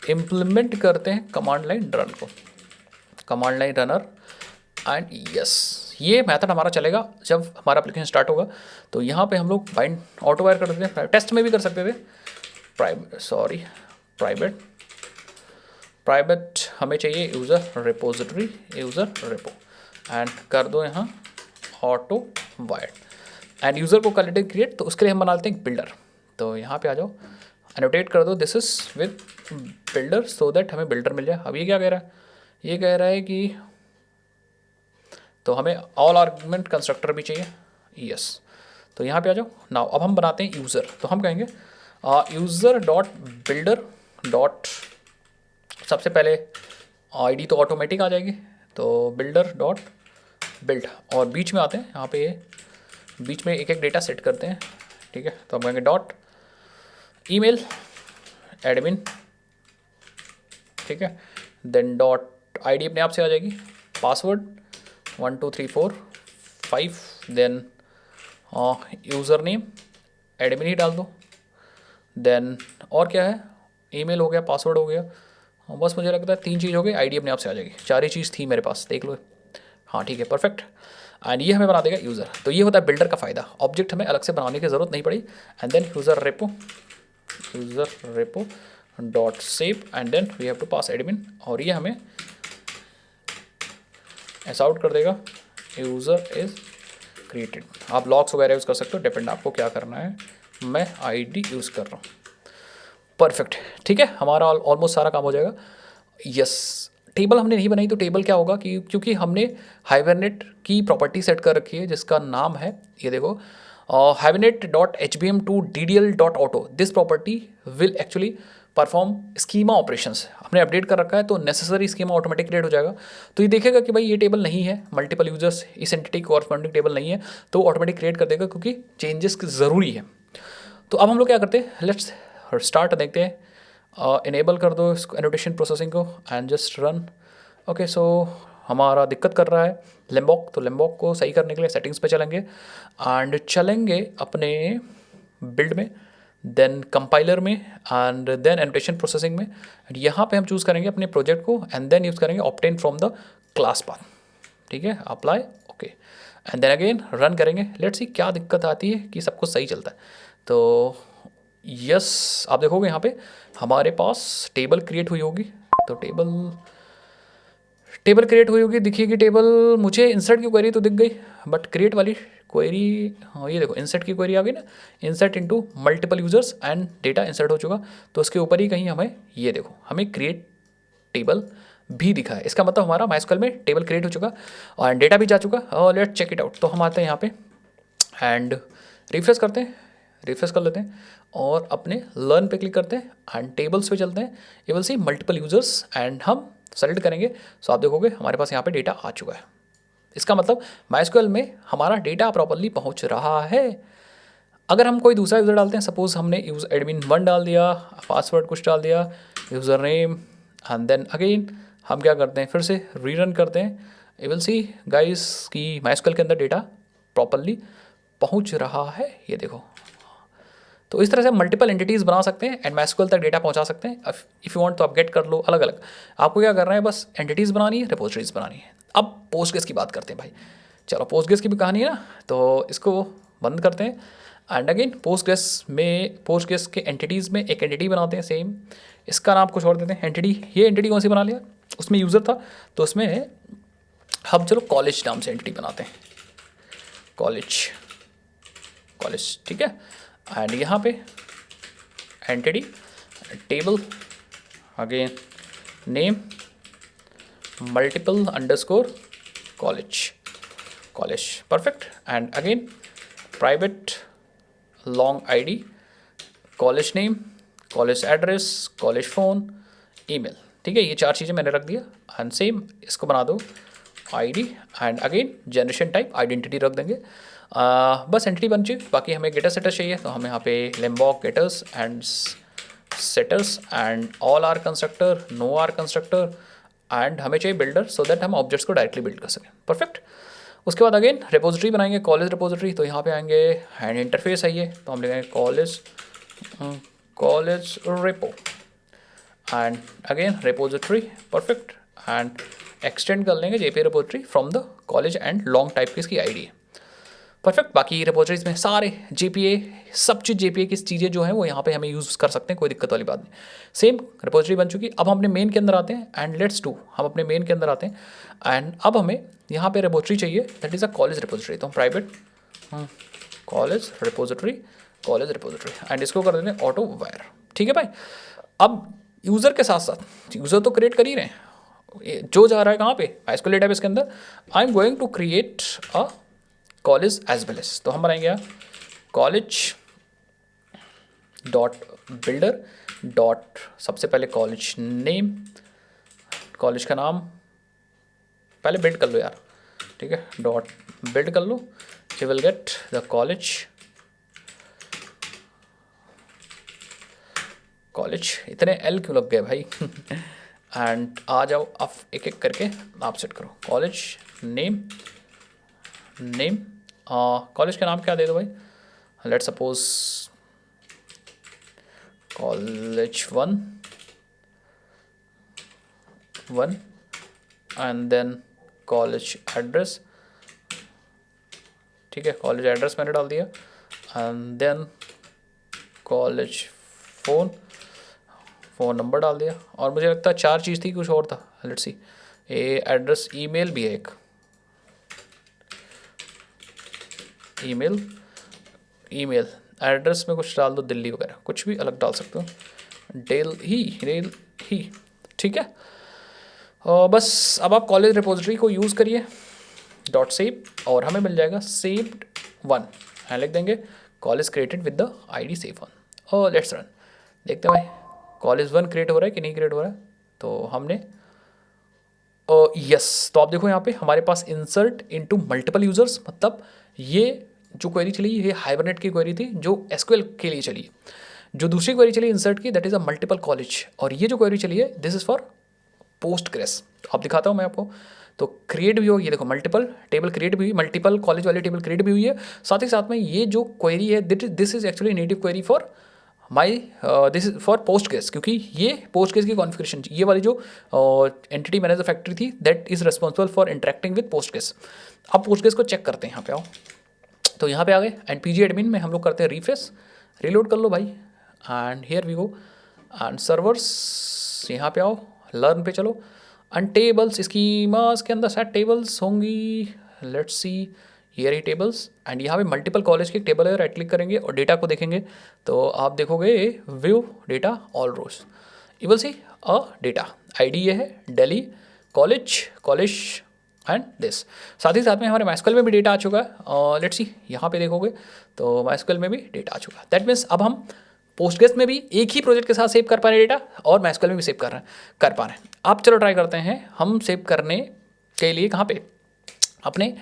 इम्प्लीमेंट करते हैं कमांड लाइन रन को, command line runner and yes, ये मेथड हमारा चलेगा जब हमारा एप्लीकेशन स्टार्ट होगा। तो यहाँ पे हम लोग बाइंड ऑटो वायर कर देते हैं, टेस्ट में भी कर सकते थे। प्राइवेट हमें चाहिए user repository, user repo, and कर दो यहाँ ऑटो वायर, एंड यूज़र को कर लेते क्रिएट। तो उसके लिए हम बना लेते हैं एक बिल्डर। तो यहाँ पे आ जाओ, एनोटेट कर दो this is with builder, so that हमें बिल्डर मिल जाए। अब ये क्या कह रहा है, ये कह रहा है कि तो हमें ऑल आर्गुमेंट कंस्ट्रक्टर भी चाहिए, यस। तो यहाँ पे आ जाओ नाउ, अब हम बनाते हैं यूज़र। तो हम कहेंगे यूज़र डॉट बिल्डर डॉट, सबसे पहले आईडी तो ऑटोमेटिक आ जाएगी, तो बिल्डर डॉट बिल्ड, और बीच में आते हैं यहाँ पे, बीच में एक एक डेटा सेट करते हैं, ठीक है। तो हम कहेंगे डॉट ईमेल एडमिन, ठीक है, देन डॉट आईडी अपने आप से आ जाएगी, password 1 2 3 4 5, then user name admin ही डाल दो, देन और क्या है, ईमेल हो गया, पासवर्ड हो गया, बस मुझे लगता है 3 चीज़ हो गई, आईडी अपने आप से आ जाएगी। 4 ही चीज़ थी मेरे पास, देख लो। हाँ ठीक है, परफेक्ट। एंड ये हमें बना देगा यूज़र। तो ये होता है बिल्डर का फ़ायदा, ऑब्जेक्ट हमें अलग से बनाने की ज़रूरत नहीं पड़ी। And then user repo dot save, and then we have to pass admin, और ये हमें ऐसा आउट कर देगा यूज़र इज़ क्रिएटेड। आप लॉग्स वगैरह यूज़ कर सकते हो, डिपेंड आपको क्या करना है। मैं आईडी यूज़ कर रहा हूँ, परफेक्ट, ठीक है। हमारा ऑलमोस्ट सारा काम हो जाएगा। यस, टेबल हमने नहीं बनाई, तो टेबल क्या होगा कि क्योंकि हमने हाइबरनेट की प्रॉपर्टी सेट कर रखी है जिसका नाम है, ये देखो, hibernate dot HBM2DDL.auto, this property will actually perform schema operations. हमने अपडेट कर रखा है, तो नेसेसरी स्कीमा ऑटोमेटिक क्रिएट हो जाएगा। तो ये देखेगा कि भाई ये टेबल नहीं है, मल्टीपल यूजर्स इस एंटिटी कॉरस्पॉन्डिंग टेबल नहीं है, तो ऑटोमेटिक क्रिएट कर देगा क्योंकि चेंजेस ज़रूरी है। तो अब हम लोग क्या करते हैं, लेट्स स्टार्ट देखते हैं। इनेबल कर दो इसको, एनोटेशन प्रोसेसिंग को, एंड जस्ट रन। ओके, सो हमारा दिक्कत कर रहा है लेम्बॉक, तो लेम्बॉक को सही करने के लिए सेटिंग्स पे चलेंगे, एंड चलेंगे अपने बिल्ड में, देन कंपाइलर में, एंड देन एनोटेशन प्रोसेसिंग में। यहाँ पे हम चूज़ करेंगे अपने प्रोजेक्ट को, एंड देन यूज़ करेंगे obtain from the class path, ठीक है, apply, okay, and then again run करेंगे। लेट्स सी क्या दिक्कत आती है कि सब कुछ सही चलता है। तो यस, आप देखोगे यहाँ पे हमारे पास टेबल क्रिएट हुई होगी, तो टेबल क्रिएट हुई होगी, दिखेगी टेबल। मुझे इंसर्ट की क्वेरी तो दिख गई, बट क्रिएट वाली क्वेरी, हाँ ये देखो इंसर्ट की क्वेरी आ गई ना, insert into multiple users and data insert हो चुका। तो उसके ऊपर ही कहीं हमें ये देखो, हमें क्रिएट टेबल भी दिखा है। इसका मतलब हमारा माइस्क्वेल में टेबल क्रिएट हो चुका और डेटा भी जा चुका। और लेट्स चेक इट आउट। तो हम आते हैं यहाँ पे एंड रिफ्रेश करते हैं, रिफ्रेश कर लेते हैं और अपने लर्न पे क्लिक करते हैं एंड टेबल्स पे चलते हैं। ये will see multiple users and हम सेलेक्ट करेंगे। सो आप देखोगे हमारे पास यहाँ पे डेटा आ चुका है। इसका मतलब माइस्क्वेल में हमारा डेटा प्रॉपर्ली पहुँच रहा है। अगर हम कोई दूसरा यूज़र डालते हैं, सपोज हमने यूज़ एडमिन 1 डाल दिया, पासवर्ड कुछ डाल दिया, user name, and then again हम क्या करते हैं, फिर से रीरन करते हैं। यू विल सी गाइस कि माइस्क्वेल के अंदर डेटा प्रॉपर्ली पहुंच रहा है, ये देखो। तो इस तरह से मल्टीपल एंटिटीज़ बना सकते हैं एंड माइस्क्वेल तक डेटा पहुंचा सकते हैं। इफ़ यू वांट तो अपडेट कर लो अलग अलग। आपको क्या करना है, बस एंटिटीज़ बनानी है, रिपोजिटरीज बनानी है। अब पोस्टग्रेस की बात करते हैं भाई। चलो पोस्टग्रेस की भी कहानी है ना, तो इसको बंद करते हैं एंड अगेन पोस्टग्रेस के एंटिटीज़ में एक एंटिटी बनाते हैं सेम। इसका नाम कुछ और देते हैं एंटिटी। ये एंटिटी कौन सी बना लिया, उसमें यूज़र था तो उसमें हम चलो कॉलेज नाम से एंटिटी बनाते हैं, कॉलेज, ठीक है। एंड यहाँ पे entity table, again name multiple underscore college, perfect. And again private long ID, college name, college address, college phone, email, ठीक है। ये 4 चीज़ें मैंने रख दिया एंड सेम इसको बना दो ID and again generation type identity रख देंगे। बस एंटिटी बन चुकी। बाकी हमें गेटर सेटर्स चाहिए, तो हमें यहाँ पे Lombok getters and setters and all are constructor, no are constructor and हमें चाहिए बिल्डर, सो दैट हम ऑब्जेक्ट्स को डायरेक्टली बिल्ड कर सकें, परफेक्ट। उसके बाद अगेन रिपोजिटरी बनाएंगे, कॉलेज रिपोजिटरी। तो यहाँ पे आएंगे एंड इंटरफेस है ये, तो हम लिखेंगे college repo and again repository, perfect. And extend कर लेंगे JPA repository from the college and long type की इसकी आईडी है। परफेक्ट। बाकी रिपोजिटरीज में सारे जेपीए सब चीज़ जेपीए की चीज़ें जो हैं वो यहाँ पे हमें यूज़ कर सकते हैं, कोई दिक्कत वाली बात नहीं। सेम रिपोजिटरी बन चुकी। अब हम अपने मेन के अंदर आते हैं एंड लेट्स डू, हम अपने मेन के अंदर आते हैं एंड अब हमें यहाँ पे रिपोजिटरी चाहिए, that is a college repository. तो हम प्राइवेट कॉलेज रिपोजिटरी एंड इसको कर देते हैं ऑटो वायर। ठीक है भाई। अब यूज़र के साथ साथ यूज़र तो क्रिएट कर ही रहे हैं, जो जा रहा है कहाँ पे MySQL डेटाबेस के अंदर, I am going to create a college as well as. तो हम बनाएंगे कॉलेज डॉट बिल्डर डॉट सबसे पहले कॉलेज नेम, कॉलेज का नाम पहले बिल्ड कर लो यार, ठीक है, डॉट बिल्ड कर लो। You will get the college इतने एल क्यों लग गए भाई एंड आ जाओ अब एक एक करके आप सेट करो। कॉलेज नेम कॉलेज का नाम क्या दे दो भाई, let suppose college one and then college address. ठीक है, कॉलेज एड्रेस मैंने डाल दिया and then college phone number डाल दिया। और मुझे लगता है 4 चीज़ थी, कुछ और था, लेट्स सी। एड्रेस, ईमेल भी है एक, ईमेल एड्रेस में कुछ डाल दो, दिल्ली वगैरह कुछ भी अलग डाल सकते हो, डेल ही। ठीक है, बस अब आप कॉलेज रिपोजिटरी को यूज़ करिए डॉट सेव और हमें मिल जाएगा saved 1 एंड लिख देंगे college created with the ID save 1 और लेट्स रन। देखते हैं भाई कॉलेज 1 क्रिएट हो रहा है कि नहीं क्रिएट हो रहा है। तो हमने यस, तो आप देखो यहाँ पे हमारे पास इंसर्ट इनटू मल्टीपल यूजर्स, मतलब ये जो क्वेरी चली ये हाइबरनेट की क्वेरी थी जो SQL के लिए चली। जो दूसरी क्वेरी चली इंसर्ट की, that is a multiple college, और ये जो क्वेरी चली है दिस इज़ फॉर पोस्टग्रेस। आप दिखाता हूँ मैं आपको। तो क्रिएट भी हो, ये देखो मल्टीपल टेबल क्रिएट भी हुई, मल्टीपल कॉलेज वाली टेबल क्रिएट भी हुई है। साथ ही साथ में ये जो क्वेरी है this is actually native query for this is for Postgres, क्योंकि ये पोस्टग्रेस की कॉन्फ़िगरेशन, ये वाली जो एंटिटी मैनेजर फैक्ट्री थी that is responsible for interacting with Postgres. अब पोस्टग्रेस को चेक करते हैं, यहाँ पे आओ। तो यहाँ पे आ गए एंड पीजी एडमिन में हम लोग करते हैं रिफ्रेश, रीलोड कर लो भाई and here we go and servers, यहाँ पे आओ, लर्न पे चलो एंड टेबल्स, स्कीमास के अंदर शायद टेबल्स होंगी, let's see here he tables and यहाँ पे मल्टीपल कॉलेज की एक टेबल है, राइट क्लिक करेंगे और डेटा को देखेंगे तो आप देखोगे view data all rows, you will see a data ID ये है दिल्ली कॉलेज एंड दिस। साथ ही साथ में हमारे MySQL में भी डेटा आ चुका है, लेट्स सी यहाँ पे देखोगे तो MySQL में भी डेटा आ चुका है। दैट मीन्स अब हम पोस्टग्रेस में भी एक ही प्रोजेक्ट के साथ सेव कर पा रहे हैं डेटा और MySQL में भी सेव कर पा रहे हैं। अब चलो ट्राई करते हैं हम सेव करने के लिए कहाँ पे, अपने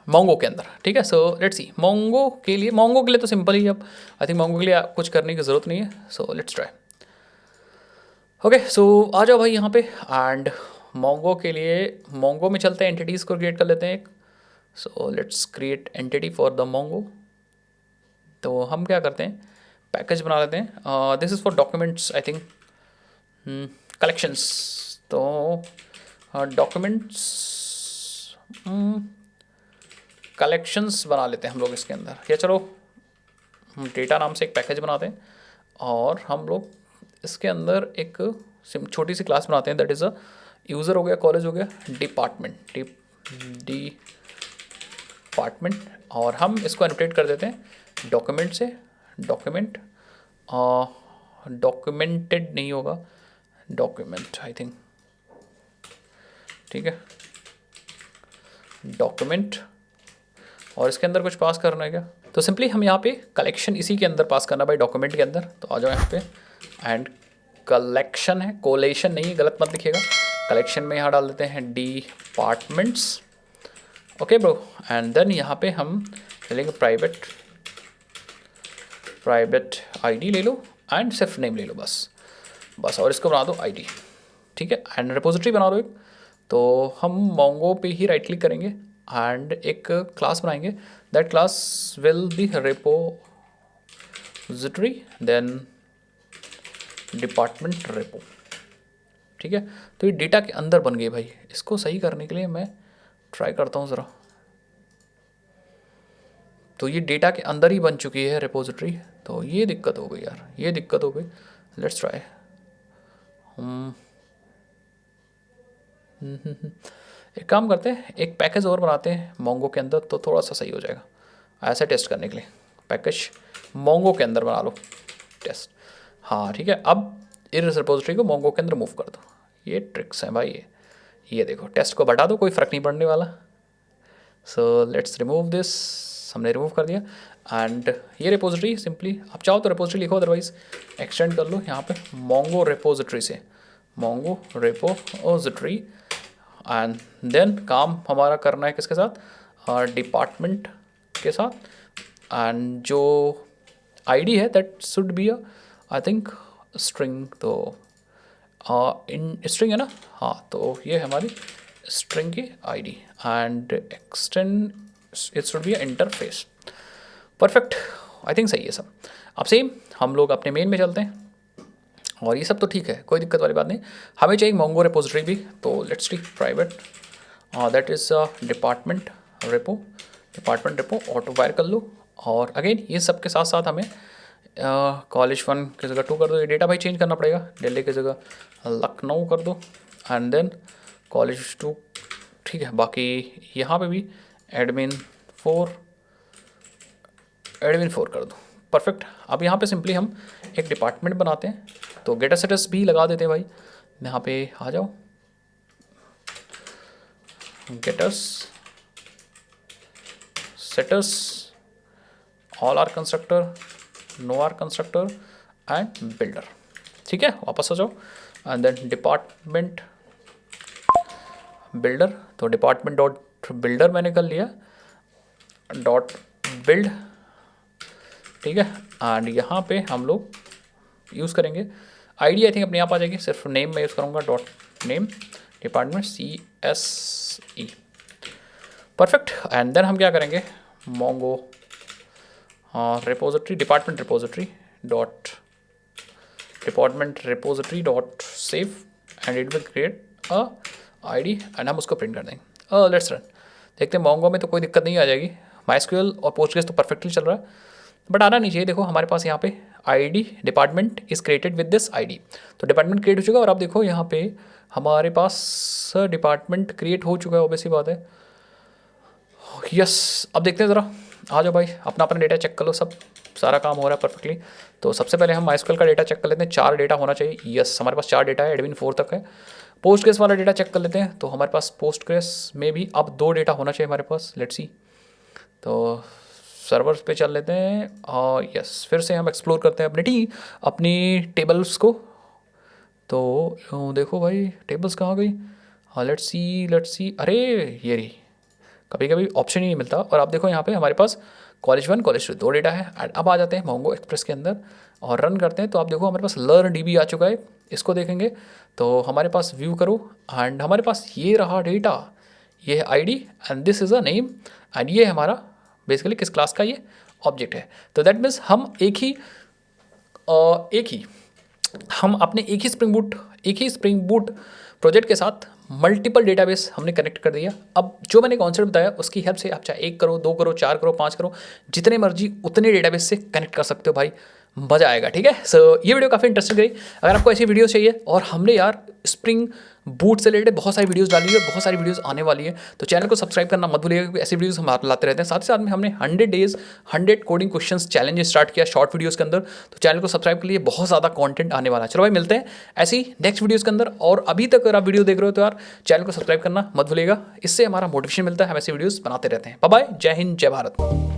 मोंगो के अंदर। ठीक है, सो लेट्स सी मोंगो के लिए तो सिंपल ही, अब आई थिंक मोंगो के लिए कुछ करने की ज़रूरत नहीं है। So let's try. ओके, सो आ जाओ भाई यहाँ पे एंड मोंगो के लिए मोंगो में चलते हैं, एंटिटीज़ को क्रिएट कर लेते हैं एक। So let's create entity for the Mongo. तो हम क्या करते हैं, पैकेज बना लेते हैं, this is for documents I think, collections. तो डॉक्यूमेंट्स कलेक्शंस बना लेते हैं हम लोग इसके अंदर, या चलो डेटा नाम से एक पैकेज बनाते हैं और हम लोग इसके अंदर एक छोटी सी क्लास बनाते हैं, दैट इज़ अ यूज़र हो गया, कॉलेज हो गया, डिपार्टमेंट और हम इसको एनोटेट कर देते हैं डॉक्यूमेंट से, डॉक्यूमेंटेड नहीं होगा, डॉक्यूमेंट आई थिंक, ठीक है, डॉक्यूमेंट। और इसके अंदर कुछ पास करना है क्या, तो सिंपली हम यहाँ पे कलेक्शन इसी के अंदर पास करना भाई, डॉक्यूमेंट के अंदर। तो आ जाओ यहाँ पे एंड कलेक्शन है, कोलेशन नहीं है, गलत मत लिखिएगा, कलेक्शन में यहाँ डाल देते हैं departments. Okay bro, and then यहाँ पे हम चलेंगे प्राइवेट ID ले लो एंड सिर्फ नेम ले लो बस और इसको बना दो ID, ठीक है, एंड रिपोजिटरी बना दो एक। तो हम मोंगो पे ही राइट क्लिक करेंगे एंड एक क्लास बनाएंगे, that class will be repository then department repo, ठीक है। तो ये डेटा के अंदर बन गई भाई। इसको सही करने के लिए मैं ट्राई करता हूँ ज़रा। तो ये डेटा के अंदर ही बन चुकी है रिपोजिटरी। तो ये दिक्कत हो गई यार, ये दिक्कत हो गई। Let's try. एक काम करते हैं, एक पैकेज और बनाते हैं मोंगो के अंदर, तो थोड़ा सा सही हो जाएगा ऐसे टेस्ट करने के लिए। पैकेज मोंगो के अंदर बना लो टेस्ट। हाँ ठीक है। अब इस रिपोजिटरी को मोंगो के अंदर मूव कर दो। ये ट्रिक्स हैं भाई ये देखो, टेस्ट को बढ़ा दो, कोई फ़र्क नहीं पड़ने वाला। So let's remove this. हमने रिमूव कर दिया। एंड ये रिपोजिटरी सिंपली, आप चाहो तो रिपोजिटरी लिखो, अदरवाइज एक्सटेंड कर लो यहाँ पे मोंगो रिपोजिटरी से, मोंगो रिपोजिटरी। एंड देन काम हमारा करना है किसके साथ, डिपार्टमेंट के साथ। एंड जो आईडी है that should be I think string. तो इन स्ट्रिंग है ना, हाँ तो ये है हमारी स्ट्रिंग की ID. And extend it should be interface. Perfect, I think सही है सब। अब सेम हम लोग अपने मेन में चलते हैं, और ये सब तो ठीक है, कोई दिक्कत वाली बात नहीं। हमें चाहिए मोंगो रिपोजिटरी भी, तो let's take private that is department repo autowire कर लो। और अगेन ये सब के साथ साथ हमें कॉलेज 1 की जगह 2 कर दो। ये डेटा भाई चेंज करना पड़ेगा, दिल्ली की जगह लखनऊ कर दो। एंड देन कॉलेज 2 ठीक है। बाकी यहाँ पे भी एडमिन 4 कर दो। परफेक्ट। अब यहाँ पे सिंपली हम एक डिपार्टमेंट बनाते हैं, तो गेटर सेटर्स भी लगा देते हैं भाई। यहाँ पे आ जाओ, getters setters all are constructor, no are constructor and builder. ठीक है, वापस आ जाओ। एंड देन डिपार्टमेंट बिल्डर, तो डिपार्टमेंट डॉट बिल्डर मैंने कर लिया, डॉट बिल्ड। ठीक है। एंड यहाँ पे हम लोग यूज़ करेंगे आईडी, आई थिंक अपने आप आ जाएगी, सिर्फ नेम मैं यूज़ करूँगा, dot name department CSE। Perfect. And then हम क्या करेंगे, Mongo repository department repository dot save and it will create a ID एंड हम उसको प्रिंट कर देंगे। Let's run. देखते हैं मोंगो में तो कोई दिक्कत नहीं आ जाएगी। MySQL और पोस्टग्रेस तो परफेक्टली चल रहा है, बट आना नहीं चाहिए। देखो हमारे पास यहाँ पे ID department is created with this ID, तो डिपार्टमेंट क्रिएट हो चुका है। और आप देखो यहाँ पे हमारे पास डिपार्टमेंट क्रिएट हो चुका है, ऑब्वियसली बात है। यस, अब देखते हैं ज़रा, आ जाओ भाई, अपना अपना डेटा चेक कर लो। सब सारा काम हो रहा है परफेक्टली। तो सबसे पहले हम MySQL का डेटा चेक कर लेते हैं। 4 डेटा होना चाहिए। यस, हमारे पास 4 डेटा है, एडमिन 4 तक है। पोस्टग्रेस वाला डेटा चेक कर लेते हैं, तो हमारे पास पोस्टग्रेस में भी अब 2 डेटा होना चाहिए हमारे पास। लेट्स सी, तो सर्वर्स पे चल लेते हैं। और यस, फिर से हम एक्सप्लोर करते हैं अपनी टेबल्स को। तो देखो भाई टेबल्स कहाँ गई। हाँ लेट्स सी, अरे ये रही, कभी कभी ऑप्शन ही नहीं मिलता। और आप देखो यहाँ पे हमारे पास कॉलेज 1 कॉलेज 2 डेटा है। एंड अब आ जाते हैं मोंगो एक्सप्रेस के अंदर और रन करते हैं। तो आप देखो हमारे पास लर्न DB आ चुका है। इसको देखेंगे तो हमारे पास व्यू करो, एंड हमारे पास ये रहा डेटा, ये है ID and this is a name. And ये हमारा बेसिकली किस क्लास का ये ऑब्जेक्ट है। तो दैट मीन्स हम हम अपने एक ही स्प्रिंग बूट प्रोजेक्ट के साथ मल्टीपल डेटाबेस हमने कनेक्ट कर दिया। अब जो मैंने कॉन्सेप्ट बताया उसकी हेल्प से आप चाहे 1 करो, 2 करो, 4 करो, 5 करो, जितने मर्जी उतने डेटाबेस से कनेक्ट कर सकते हो भाई, मज़ा आएगा। ठीक है। सो ये वीडियो काफ़ी इंटरेस्टिंग रही। अगर आपको ऐसी वीडियो चाहिए, और हमने यार स्प्रिंग बूट से रिलेटेड बहुत सारी वीडियोस डाली है और बहुत सारी वीडियोस आने वाली है, तो चैनल को सब्सक्राइब करना मत भूलिएगा, क्योंकि ऐसी वीडियोस हम आप लाते रहते हैं। साथ ही साथ में हमने 100 days 100 coding questions challenge start किया शॉर्ट वीडियोस के अंदर, तो चैनल को सब्सक्राइब के लिए बहुत ज़्यादा कंटेंट आने वाला है। चलो भाई मिलते हैं ऐसी नेक्स्ट वीडियोज़ के अंदर। और अभी तक अगर आप वीडियो देख रहे हो तो यार चैनल को सब्सक्राइब करना मत भूलिएगा, इससे हमारा मोटिवेशन मिलता है, हम ऐसी वीडियोज़ बनाते रहते हैं। बाय बाय, जय हिंद, जय भारत।